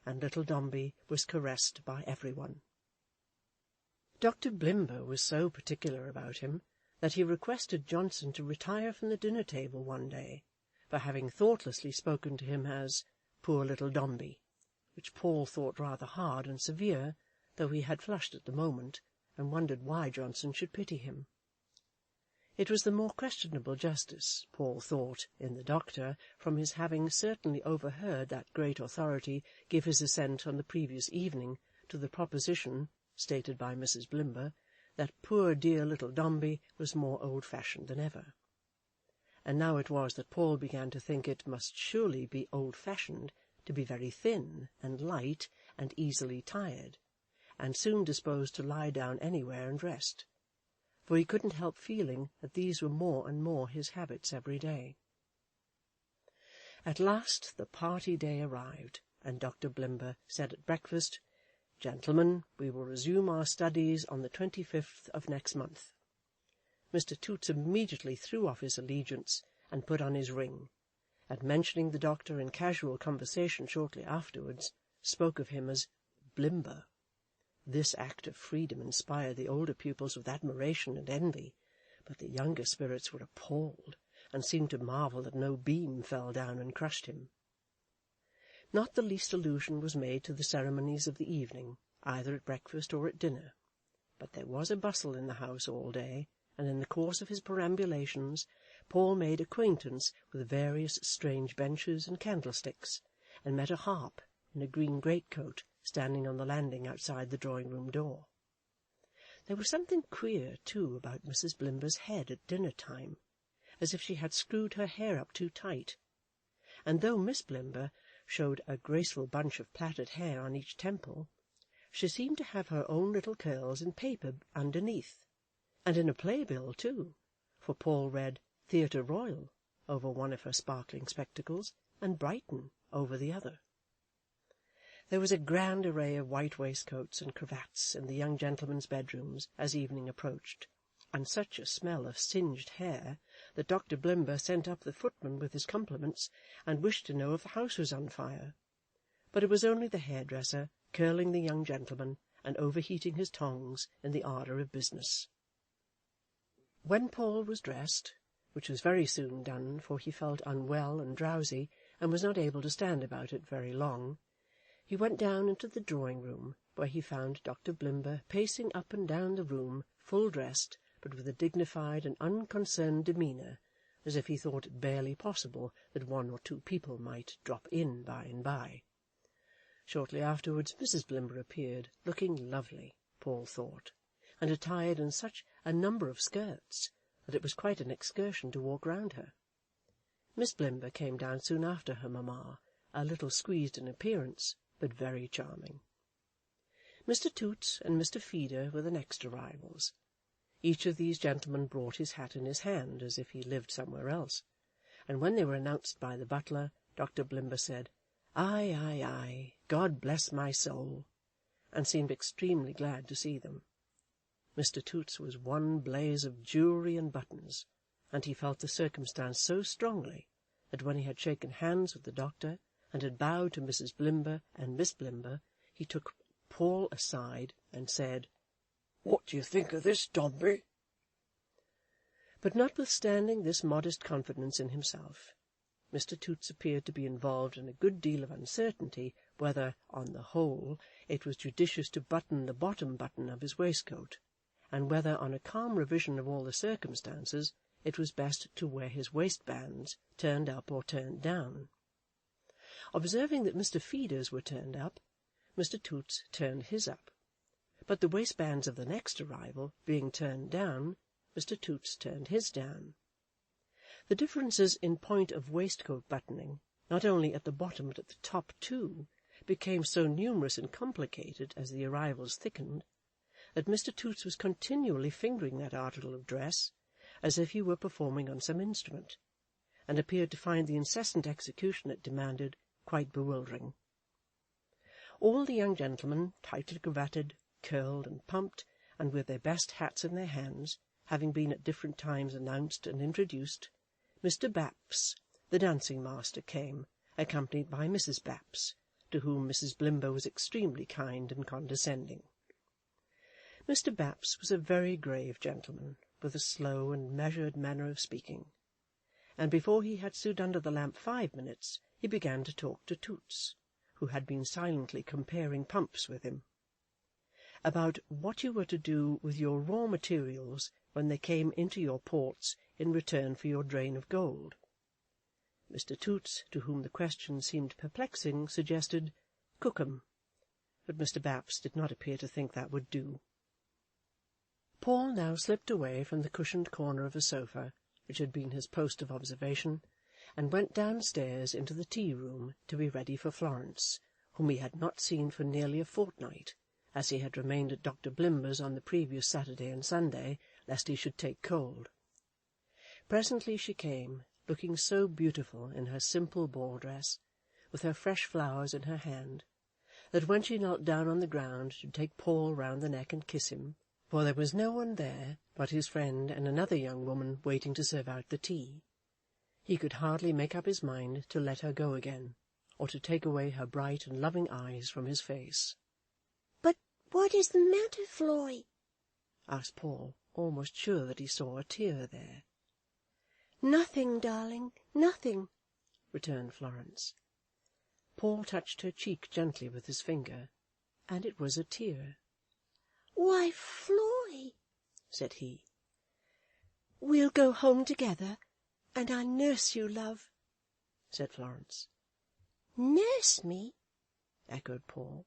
and little Dombey was caressed by every one. Dr. Blimber was so particular about him that he requested Johnson to retire from the dinner-table one day, for having thoughtlessly spoken to him as "poor little Dombey," which Paul thought rather hard and severe, though he had flushed at the moment, and wondered why Johnson should pity him. It was the more questionable justice, Paul thought, in the doctor, from his having certainly overheard that great authority give his assent on the previous evening to the proposition, stated by Mrs. Blimber, that poor dear little Dombey was more old-fashioned than ever. And now it was that Paul began to think it must surely be old-fashioned to be very thin and light and easily tired, and soon disposed to lie down anywhere and rest, for he couldn't help feeling that these were more and more his habits every day. At last the party day arrived, and Dr. Blimber said at breakfast, "Gentlemen, we will resume our studies on the 25th of next month." Mr. Toots immediately threw off his allegiance and put on his ring, and mentioning the doctor in casual conversation shortly afterwards, spoke of him as Blimber. This act of freedom inspired the older pupils with admiration and envy, but the younger spirits were appalled, and seemed to marvel that no beam fell down and crushed him. Not the least allusion was made to the ceremonies of the evening, either at breakfast or at dinner, but there was a bustle in the house all day, and in the course of his perambulations Paul made acquaintance with various strange benches and candlesticks, and met a harp in a green greatcoat standing on the landing outside the drawing-room door. There was something queer, too, about Mrs. Blimber's head at dinner-time, as if she had screwed her hair up too tight, and though Miss Blimber showed a graceful bunch of plaited hair on each temple, she seemed to have her own little curls in paper underneath, and in a playbill too, for Paul read Theatre Royal over one of her sparkling spectacles, and Brighton over the other. There was a grand array of white waistcoats and cravats in the young gentlemen's bedrooms as evening approached, and such a smell of singed hair that Dr. Blimber sent up the footman with his compliments, and wished to know if the house was on fire. But it was only the hairdresser, curling the young gentleman, and overheating his tongs in the ardour of business. When Paul was dressed, which was very soon done, for he felt unwell and drowsy, and was not able to stand about it very long, he went down into the drawing-room, where he found Dr. Blimber pacing up and down the room, full dressed, but with a dignified and unconcerned demeanour, as if he thought it barely possible that one or two people might drop in by and by. Shortly afterwards Mrs. Blimber appeared, looking lovely, Paul thought, and attired in such a number of skirts that it was quite an excursion to walk round her. Miss Blimber came down soon after her mamma, a little squeezed in appearance, but very charming. Mr. Toots and Mr. Feeder were the next arrivals. Each of these gentlemen brought his hat in his hand, as if he lived somewhere else, and when they were announced by the butler, Dr. Blimber said, "Aye, aye, aye, God bless my soul," and seemed extremely glad to see them. Mr. Toots was one blaze of jewellery and buttons, and he felt the circumstance so strongly that when he had shaken hands with the doctor, and had bowed to Mrs. Blimber and Miss Blimber, he took Paul aside and said, "What do you think of this, Dombey?" But notwithstanding this modest confidence in himself, Mr. Toots appeared to be involved in a good deal of uncertainty whether, on the whole, it was judicious to button the bottom button of his waistcoat, and whether, on a calm revision of all the circumstances, it was best to wear his waistbands turned up or turned down. Observing that Mr. Feeder's were turned up, Mr. Toots turned his up, but the waistbands of the next arrival being turned down, Mr. Toots turned his down. The differences in point of waistcoat buttoning, not only at the bottom but at the top too, became so numerous and complicated as the arrivals thickened, that Mr. Toots was continually fingering that article of dress, as if he were performing on some instrument, and appeared to find the incessant execution it demanded quite bewildering. All the young gentlemen, tightly cravatted, curled, and pumped, and with their best hats in their hands, having been at different times announced and introduced, Mr. Baps, the dancing-master, came, accompanied by Mrs. Baps, to whom Mrs. Blimber was extremely kind and condescending. Mr. Baps was a very grave gentleman, with a slow and measured manner of speaking, and before he had stood under the lamp 5 minutes, he began to talk to Toots, who had been silently comparing pumps with him, about what you were to do with your raw materials when they came into your ports in return for your drain of gold. Mr. Toots, to whom the question seemed perplexing, suggested cook 'em, but Mr. Baps did not appear to think that would do. Paul now slipped away from the cushioned corner of a sofa, which had been his post of observation, and went downstairs into the tea-room to be ready for Florence, whom he had not seen for nearly a fortnight, as he had remained at Dr. Blimber's on the previous Saturday and Sunday, lest he should take cold. Presently she came, looking so beautiful in her simple ball-dress, with her fresh flowers in her hand, that when she knelt down on the ground to take Paul round the neck and kiss him, for there was no one there but his friend and another young woman waiting to serve out the tea, he could hardly make up his mind to let her go again, or to take away her bright and loving eyes from his face. "But what is the matter, Floy?" asked Paul, almost sure that he saw a tear there. "Nothing, darling, nothing," returned Florence. Paul touched her cheek gently with his finger, and it was a tear. "Why, Floy," said he. "We'll go home together, and I'll nurse you, love," said Florence. "Nurse me?" echoed Paul.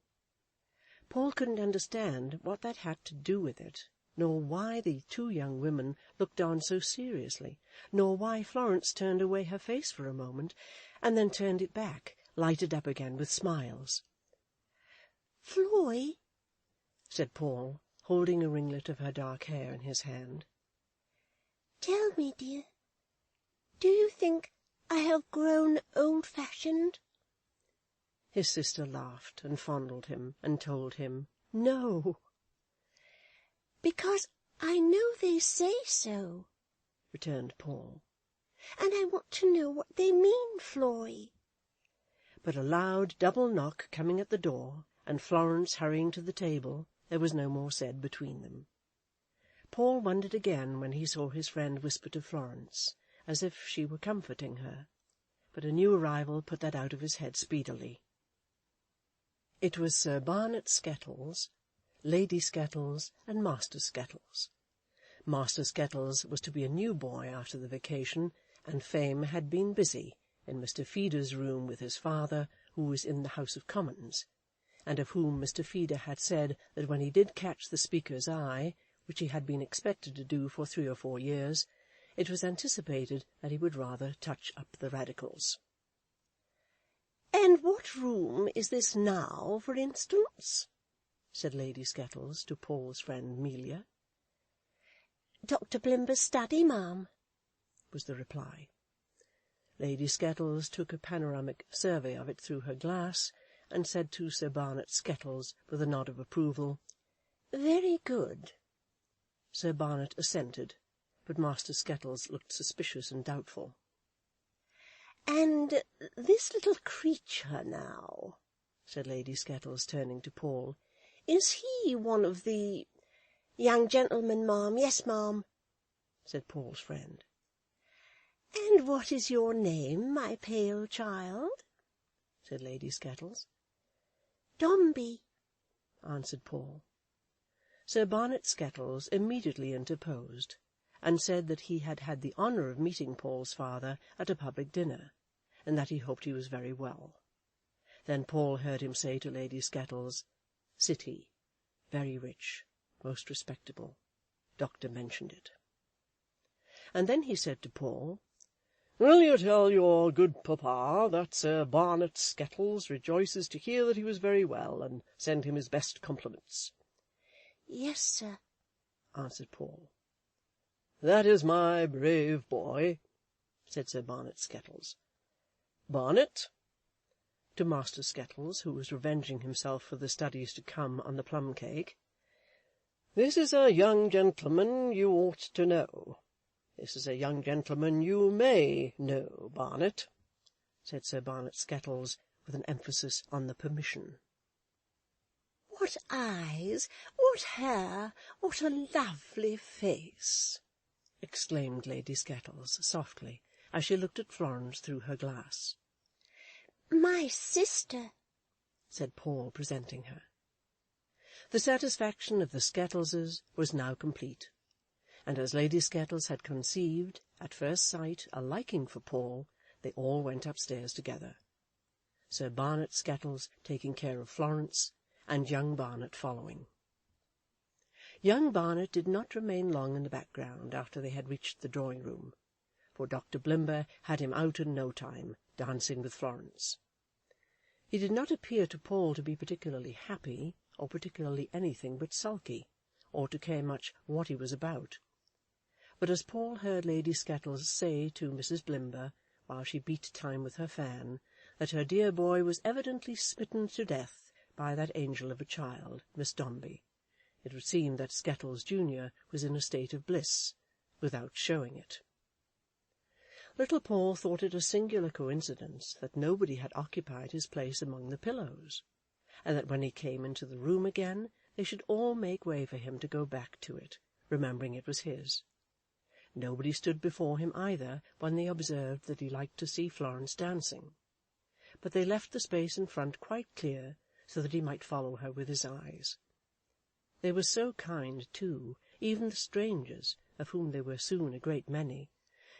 Paul couldn't understand what that had to do with it, nor why the two young women looked on so seriously, nor why Florence turned away her face for a moment, and then turned it back, lighted up again with smiles. "Floy," said Paul, holding a ringlet of her dark hair in his hand, "tell me, dear, do you think I have grown old-fashioned?" His sister laughed and fondled him, and told him, "No." "Because I know they say so," returned Paul. "and I want to know what they mean, Floy." But a loud double knock coming at the door, and Florence hurrying to the table, there was no more said between them. Paul wondered again when he saw his friend whisper to Florence, as if she were comforting her, but a new arrival put that out of his head speedily. It was Sir Barnet Skettles, Lady Skettles, and Master Skettles. Master Skettles was to be a new boy after the vacation, and Fame had been busy in Mr. Feeder's room with his father, who was in the House of Commons, and of whom Mr. Feeder had said that when he did catch the Speaker's eye, which he had been expected to do for 3 or 4 years, it was anticipated that he would rather touch up the Radicals. "And what room is this now, for instance?" said Lady Skettles to Paul's friend Melia. "Dr. Blimber's study, ma'am," was the reply. Lady Skettles took a panoramic survey of it through her glass, and said to Sir Barnet Skettles, with a nod of approval, "Very good." Sir Barnet assented, but Master Skettles looked suspicious and doubtful. "And this little creature, now," said Lady Skettles, turning to Paul, "is he one of the—" "Young gentlemen, ma'am, yes, ma'am," said Paul's friend. "And what is your name, my pale child?" said Lady Skettles. "Dombey," answered Paul. Sir Barnet Skettles immediately interposed, and said that he had had the honour of meeting Paul's father at a public dinner, and that he hoped he was very well. Then Paul heard him say to Lady Skettles, "City, very rich, most respectable. Doctor mentioned it." And then he said to Paul, "Will you tell your good papa that Sir Barnet Skettles rejoices to hear that he was very well, and send him his best compliments?" "Yes, sir," answered Paul. "That is my brave boy," said Sir Barnet Skettles. "Barnet," to Master Skettles, who was revenging himself for the studies to come on the plum cake, "this is a young gentleman you ought to know. This is a young gentleman you may know, Barnet," said Sir Barnet Skettles, with an emphasis on the permission. "What eyes, what hair, what a lovely face!" exclaimed Lady Skettles softly, as she looked at Florence through her glass. "My sister," said Paul, presenting her. The satisfaction of the Skettleses was now complete, and as Lady Skettles had conceived, at first sight, a liking for Paul, they all went upstairs together, Sir Barnet Skettles taking care of Florence, and young Barnet following. Young Barnet did not remain long in the background after they had reached the drawing-room, for Dr. Blimber had him out in no time, dancing with Florence. He did not appear to Paul to be particularly happy, or particularly anything but sulky, or to care much what he was about. But as Paul heard Lady Skettles say to Mrs. Blimber, while she beat time with her fan, that her dear boy was evidently smitten to death by that angel of a child, Miss Dombey, it would seem that Skettles junior was in a state of bliss, without showing it. Little Paul thought it a singular coincidence that nobody had occupied his place among the pillows, and that when he came into the room again they should all make way for him to go back to it, remembering it was his. Nobody stood before him either when they observed that he liked to see Florence dancing, but they left the space in front quite clear, so that he might follow her with his eyes. They were so kind, too, even the strangers, of whom there were soon a great many,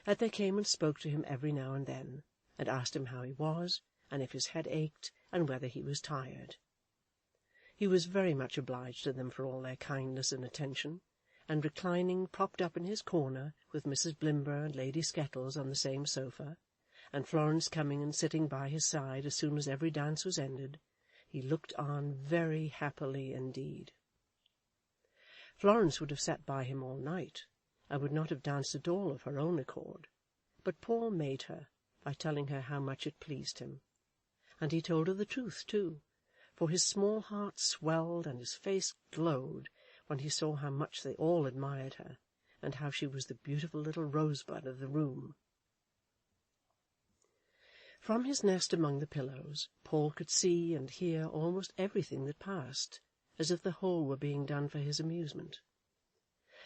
that they came and spoke to him every now and then, and asked him how he was, and if his head ached, and whether he was tired. He was very much obliged to them for all their kindness and attention, and reclining propped up in his corner, with Mrs. Blimber and Lady Skettles on the same sofa, and Florence coming and sitting by his side as soon as every dance was ended, he looked on very happily indeed. Florence would have sat by him all night, and would not have danced at all of her own accord, but Paul made her, by telling her how much it pleased him. And he told her the truth too, for his small heart swelled and his face glowed when he saw how much they all admired her, and how she was the beautiful little rosebud of the room. From his nest among the pillows, Paul could see and hear almost everything that passed, as if the whole were being done for his amusement.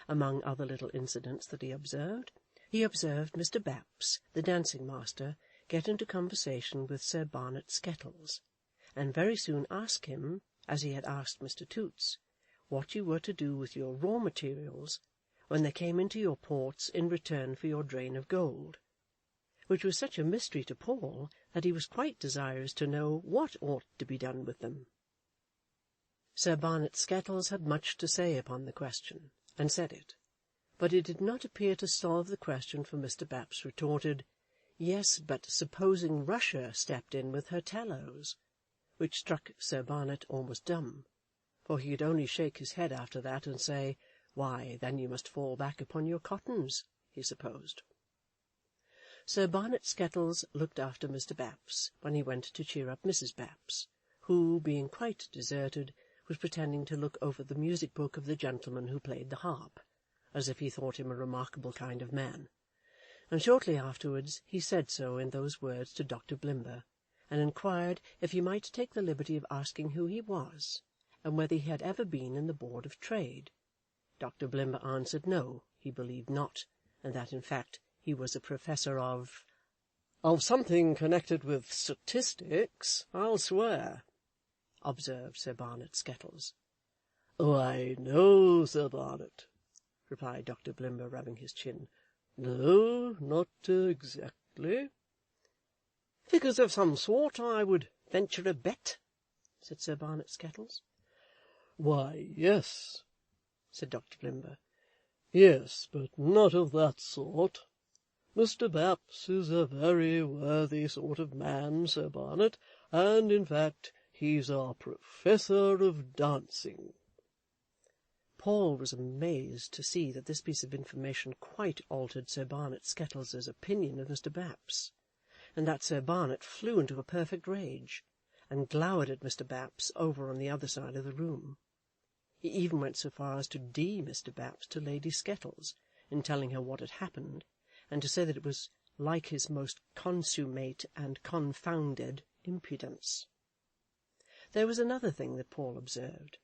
Among other little incidents that he observed Mr. Baps, the dancing-master, get into conversation with Sir Barnet Skettles, and very soon ask him, as he had asked Mr. Toots, what you were to do with your raw materials when they came into your ports in return for your drain of gold, which was such a mystery to Paul that he was quite desirous to know what ought to be done with them. Sir Barnet Skettles had much to say upon the question, and said it, but it did not appear to solve the question, for Mr. Baps retorted, "Yes, but supposing Russia stepped in with her tallows," which struck Sir Barnet almost dumb, for he could only shake his head after that and say, "Why, then you must fall back upon your cottons," he supposed. Sir Barnet Skettles looked after Mr. Baps when he went to cheer up Mrs. Baps, who, being quite deserted, was pretending to look over the music-book of the gentleman who played the harp, as if he thought him a remarkable kind of man, and shortly afterwards he said so in those words to Dr. Blimber, and inquired if he might take the liberty of asking who he was, and whether he had ever been in the Board of Trade. Dr. Blimber answered no, he believed not, and that in fact he was a professor of something connected with statistics, I'll swear," observed Sir Barnet Skettles. "Why, no, Sir Barnet," replied Dr. Blimber, rubbing his chin. "No, not exactly." "Figures of some sort, I would venture a bet," said Sir Barnet Skettles. "Why, yes," said Dr. Blimber. "Yes, but not of that sort. Mr. Baps is a very worthy sort of man, Sir Barnet, and, in fact, he's our Professor of Dancing." Paul was amazed to see that this piece of information quite altered Sir Barnet Skettles' opinion of Mr. Baps, and that Sir Barnet flew into a perfect rage, and glowered at Mr. Baps over on the other side of the room. He even went so far as to Mr. Baps to Lady Skettles, in telling her what had happened, and to say that it was like his most consummate and confounded impudence. There was another thing that Paul observed.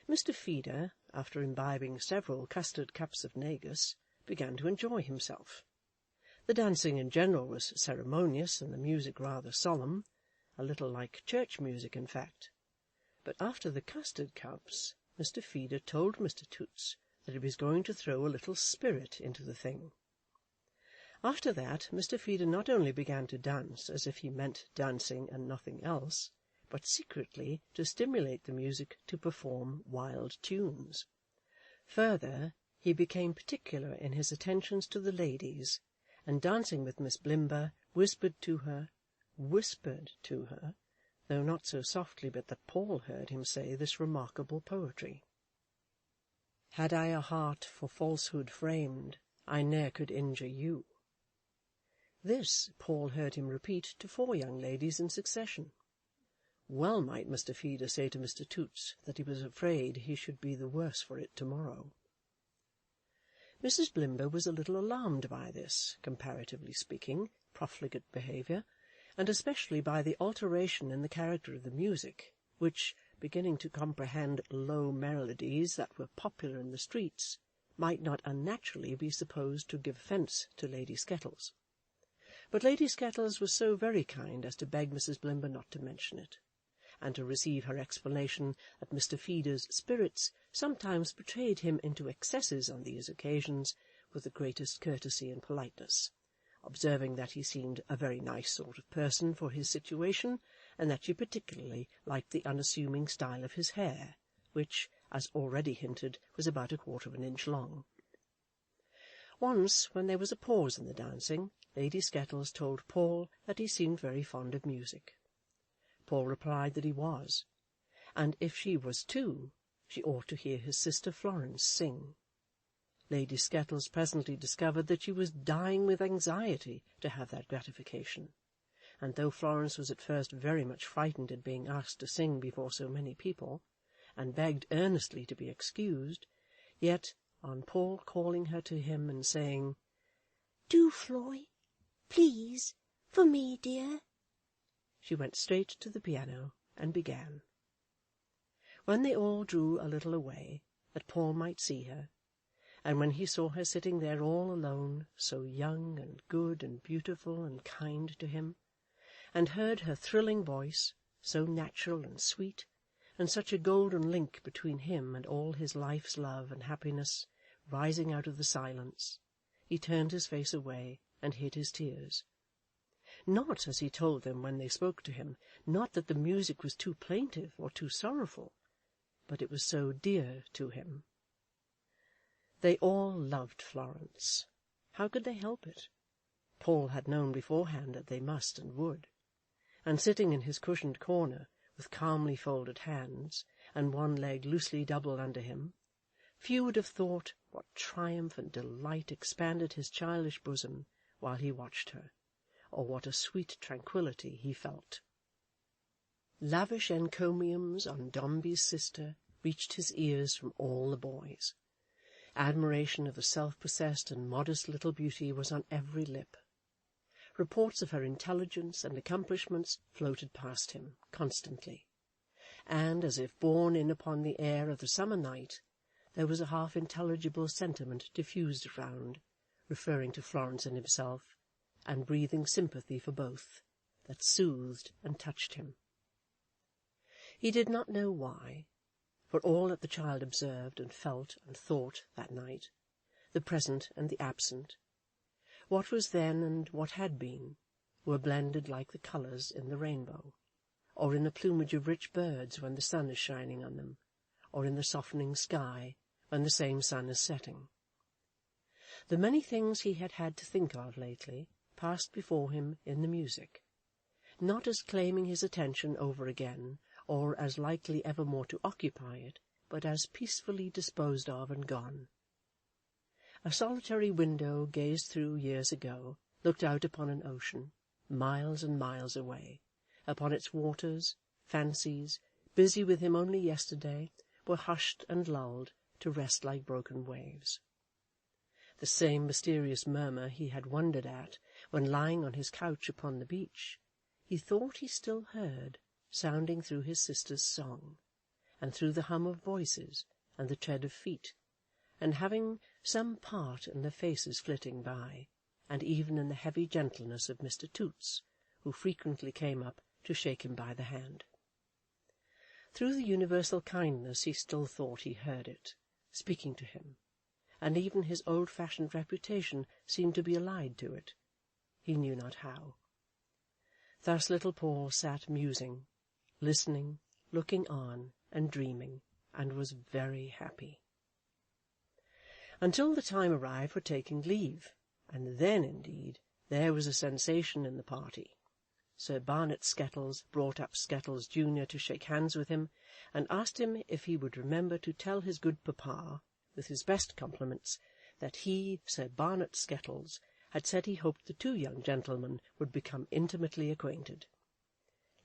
Mr. Feeder, after imbibing several custard cups of negus, began to enjoy himself. The dancing in general was ceremonious, and the music rather solemn, a little like church music, in fact. But after the custard cups, Mr. Feeder told Mr. Toots that he was going to throw a little spirit into the thing. After that, Mr. Feeder not only began to dance as if he meant dancing and nothing else, but secretly to stimulate the music to perform wild tunes. Further, he became particular in his attentions to the ladies, and dancing with Miss Blimber, whispered to her, though not so softly but that Paul heard him say this remarkable poetry: "Had I a heart for falsehood framed, I ne'er could injure you." This Paul heard him repeat to 4 young ladies in succession. Well might Mr. Feeder say to Mr. Toots that he was afraid he should be the worse for it to-morrow. Mrs. Blimber was a little alarmed by this, comparatively speaking, profligate behaviour, and especially by the alteration in the character of the music, which, beginning to comprehend low melodies that were popular in the streets, might not unnaturally be supposed to give offence to Lady Skettles. But Lady Skettles was so very kind as to beg Mrs. Blimber not to mention it, and to receive her explanation that Mr. Feeder's spirits sometimes betrayed him into excesses on these occasions, with the greatest courtesy and politeness, observing that he seemed a very nice sort of person for his situation, and that she particularly liked the unassuming style of his hair, which, as already hinted, was about 1/4 inch long. Once, when there was a pause in the dancing, Lady Skettles told Paul that he seemed very fond of music. Paul replied that he was, and if she was too, she ought to hear his sister Florence sing. Lady Skettles presently discovered that she was dying with anxiety to have that gratification, and though Florence was at first very much frightened at being asked to sing before so many people, and begged earnestly to be excused, yet, on Paul calling her to him and saying, "Do, Floy, please, for me, dear," she went straight to the piano and began. When they all drew a little away, that Paul might see her, and when he saw her sitting there all alone, so young and good and beautiful and kind to him, and heard her thrilling voice, so natural and sweet, and such a golden link between him and all his life's love and happiness, rising out of the silence, he turned his face away and hid his tears. Not, as he told them when they spoke to him, not that the music was too plaintive or too sorrowful, but it was so dear to him. They all loved Florence. How could they help it? Paul had known beforehand that they must and would, and sitting in his cushioned corner, with calmly folded hands, and one leg loosely doubled under him, few would have thought what triumph and delight expanded his childish bosom while he watched her, or what a sweet tranquillity he felt. Lavish encomiums on Dombey's sister reached his ears from all the boys. Admiration of the self-possessed and modest little beauty was on every lip. Reports of her intelligence and accomplishments floated past him constantly, and, as if borne in upon the air of the summer night, there was a half-intelligible sentiment diffused around, referring to Florence and himself, and breathing sympathy for both, that soothed and touched him. He did not know why, for all that the child observed and felt and thought that night, the present and the absent, what was then and what had been, were blended like the colours in the rainbow, or in the plumage of rich birds when the sun is shining on them, or in the softening sky when the same sun is setting. The many things he had had to think of lately passed before him in the music, not as claiming his attention over again, or as likely evermore to occupy it, but as peacefully disposed of and gone. A solitary window gazed through years ago looked out upon an ocean, miles and miles away. Upon its waters, fancies, busy with him only yesterday, were hushed and lulled to rest like broken waves. The same mysterious murmur he had wondered at when lying on his couch upon the beach, he thought he still heard, sounding through his sister's song, and through the hum of voices and the tread of feet, and having some part in the faces flitting by, and even in the heavy gentleness of Mr. Toots, who frequently came up to shake him by the hand. Through the universal kindness he still thought he heard it, speaking to him, and even his old-fashioned reputation seemed to be allied to it, he knew not how. Thus little Paul sat musing, listening, looking on, and dreaming, and was very happy. Until the time arrived for taking leave, and then, indeed, there was a sensation in the party. Sir Barnet Skettles brought up Skettles junior to shake hands with him, and asked him if he would remember to tell his good papa, with his best compliments, that he, Sir Barnet Skettles, had said he hoped the two young gentlemen would become intimately acquainted.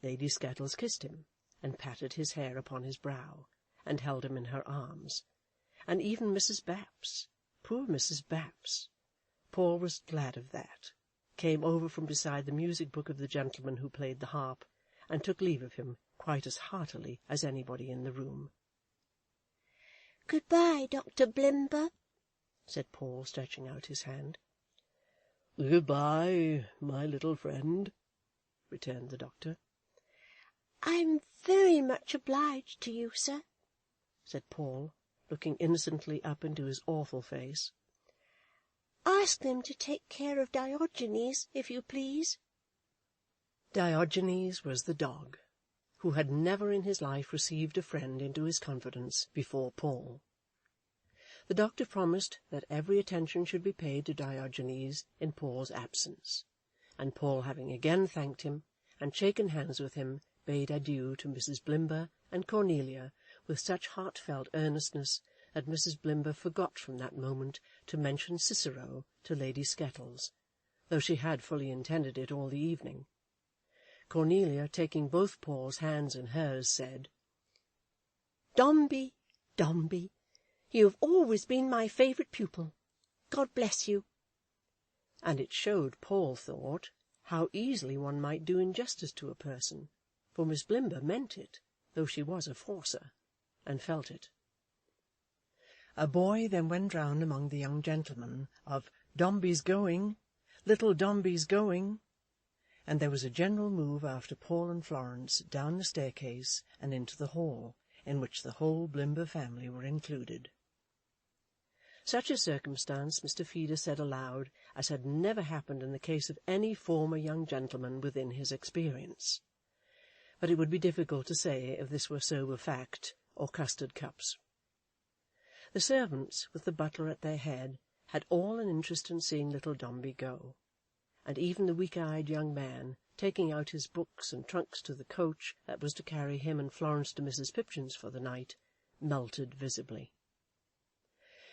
Lady Skettles kissed him, and patted his hair upon his brow, and held him in her arms, and even Mrs. Baps, poor Mrs. Baps, Paul was glad of that, came over from beside the music-book of the gentleman who played the harp, and took leave of him quite as heartily as anybody in the room. "Good-bye, Dr. Blimber," said Paul, stretching out his hand. "Good-bye, my little friend," returned the doctor. "I'm very much obliged to you, sir," said Paul, looking innocently up into his awful face. "Ask them to take care of Diogenes, if you please." Diogenes was the dog, who had never in his life received a friend into his confidence before Paul. The doctor promised that every attention should be paid to Diogenes in Paul's absence, and Paul, having again thanked him and shaken hands with him, bade adieu to Mrs. Blimber and Cornelia with such heartfelt earnestness that Mrs. Blimber forgot from that moment to mention Cicero to Lady Skettles, though she had fully intended it all the evening. Cornelia, taking both Paul's hands in hers, said, "Dombey, Dombey, you have always been my favourite pupil. God bless you." And it showed, Paul thought, how easily one might do injustice to a person, for Miss Blimber meant it, though she was a forcer, and felt it. A boy then went round among the young gentlemen of "Dombey's going, little Dombey's going," and there was a general move after Paul and Florence down the staircase and into the hall, in which the whole Blimber family were included. Such a circumstance Mr. Feeder said aloud as had never happened in the case of any former young gentleman within his experience, but it would be difficult to say if this were sober fact or custard cups. The servants, with the butler at their head, had all an interest in seeing little Dombey go, and even the weak-eyed young man, taking out his books and trunks to the coach that was to carry him and Florence to Mrs. Pipchin's for the night, melted visibly.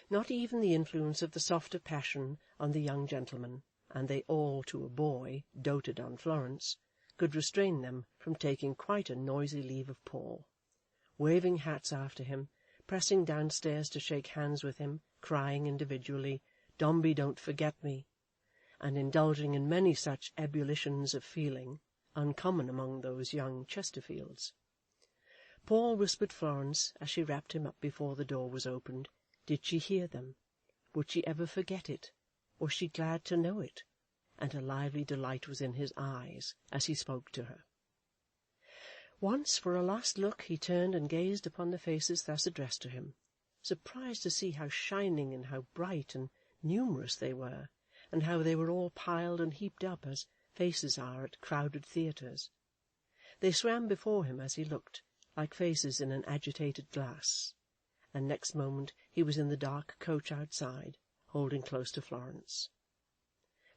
Not even the influence of the softer passion on the young gentleman, and they all, to a boy, doted on Florence, could restrain them from taking quite a noisy leave of Paul, waving hats after him, pressing downstairs to shake hands with him, crying individually, "Dombey, don't forget me," and indulging in many such ebullitions of feeling, uncommon among those young Chesterfields. Paul whispered Florence, as she wrapped him up before the door was opened, did she hear them? Would she ever forget it? Was she glad to know it? And a lively delight was in his eyes as he spoke to her. Once, for a last look, he turned and gazed upon the faces thus addressed to him, surprised to see how shining and how bright and numerous they were, and how they were all piled and heaped up as faces are at crowded theatres. They swam before him as he looked, like faces in an agitated glass, and next moment he was in the dark coach outside, holding close to Florence.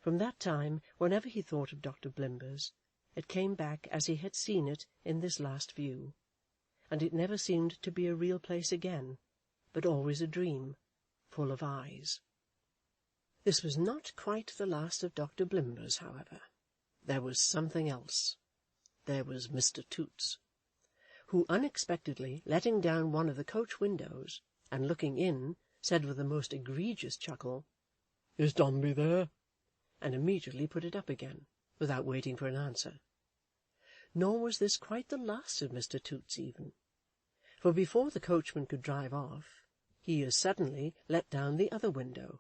From that time, whenever he thought of Dr. Blimber's, it came back as he had seen it in this last view, and it never seemed to be a real place again, but always a dream, full of eyes. This was not quite the last of Dr. Blimber's, however. There was something else. There was Mr. Toots, who, unexpectedly letting down one of the coach windows, and looking in, said with a most egregious chuckle, "Is Dombey there?" and immediately put it up again, without waiting for an answer. Nor was this quite the last of Mr. Toots even, for before the coachman could drive off, he as suddenly let down the other window,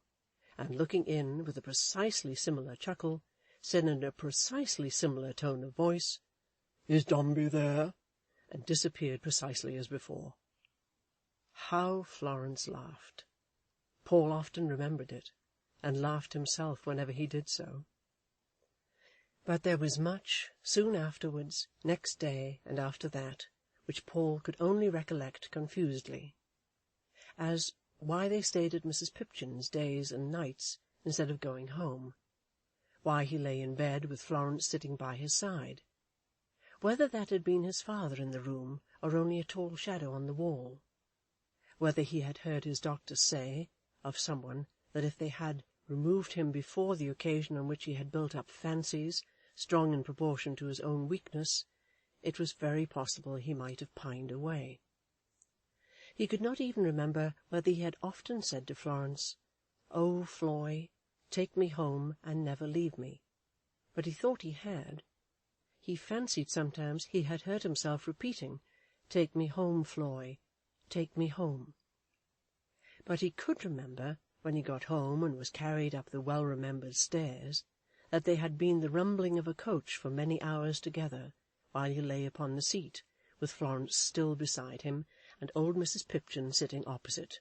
and looking in with a precisely similar chuckle, said in a precisely similar tone of voice, "Is Dombey there?" and disappeared precisely as before. How Florence laughed! Paul often remembered it, and laughed himself whenever he did so. But there was much, soon afterwards, next day, and after that, which Paul could only recollect confusedly, as why they stayed at Mrs. Pipchin's days and nights instead of going home, why he lay in bed with Florence sitting by his side, whether that had been his father in the room or only a tall shadow on the wall, whether he had heard his doctor say of someone that if they had removed him before the occasion on which he had built up fancies strong in proportion to his own weakness, it was very possible he might have pined away. He could not even remember whether he had often said to Florence, "Oh, Floy, take me home and never leave me," but he thought he had. He fancied sometimes he had heard himself repeating, "Take me home, Floy, take me home." But he could remember, when he got home and was carried up the well-remembered stairs, that there had been the rumbling of a coach for many hours together, while he lay upon the seat, with Florence still beside him, and old Mrs. Pipchin sitting opposite.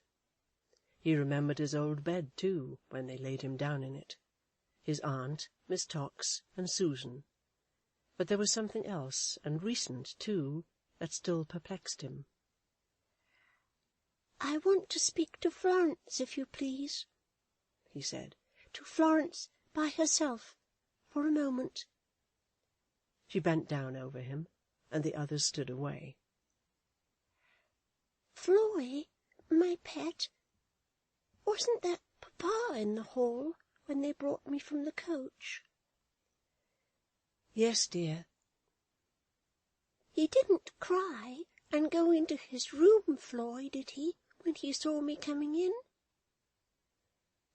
He remembered his old bed, too, when they laid him down in it, his aunt, Miss Tox, and Susan. But there was something else, and recent, too, that still perplexed him. "I want to speak to Florence, if you please," he said. "To Florence by herself, for a moment." She bent down over him, and the others stood away. "Floy, my pet, wasn't that Papa in the hall when they brought me from the coach?" "Yes, dear." "He didn't cry and go into his room, Floy, did he, when he saw me coming in?"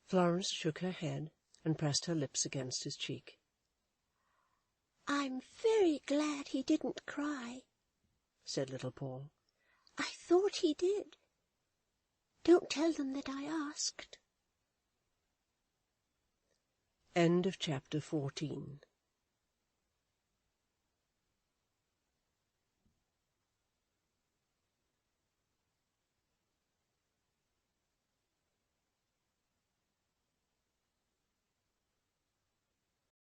Florence shook her head and pressed her lips against his cheek. "I'm very glad he didn't cry," said little Paul. "I thought he did. Don't tell them that I asked." End of chapter 14.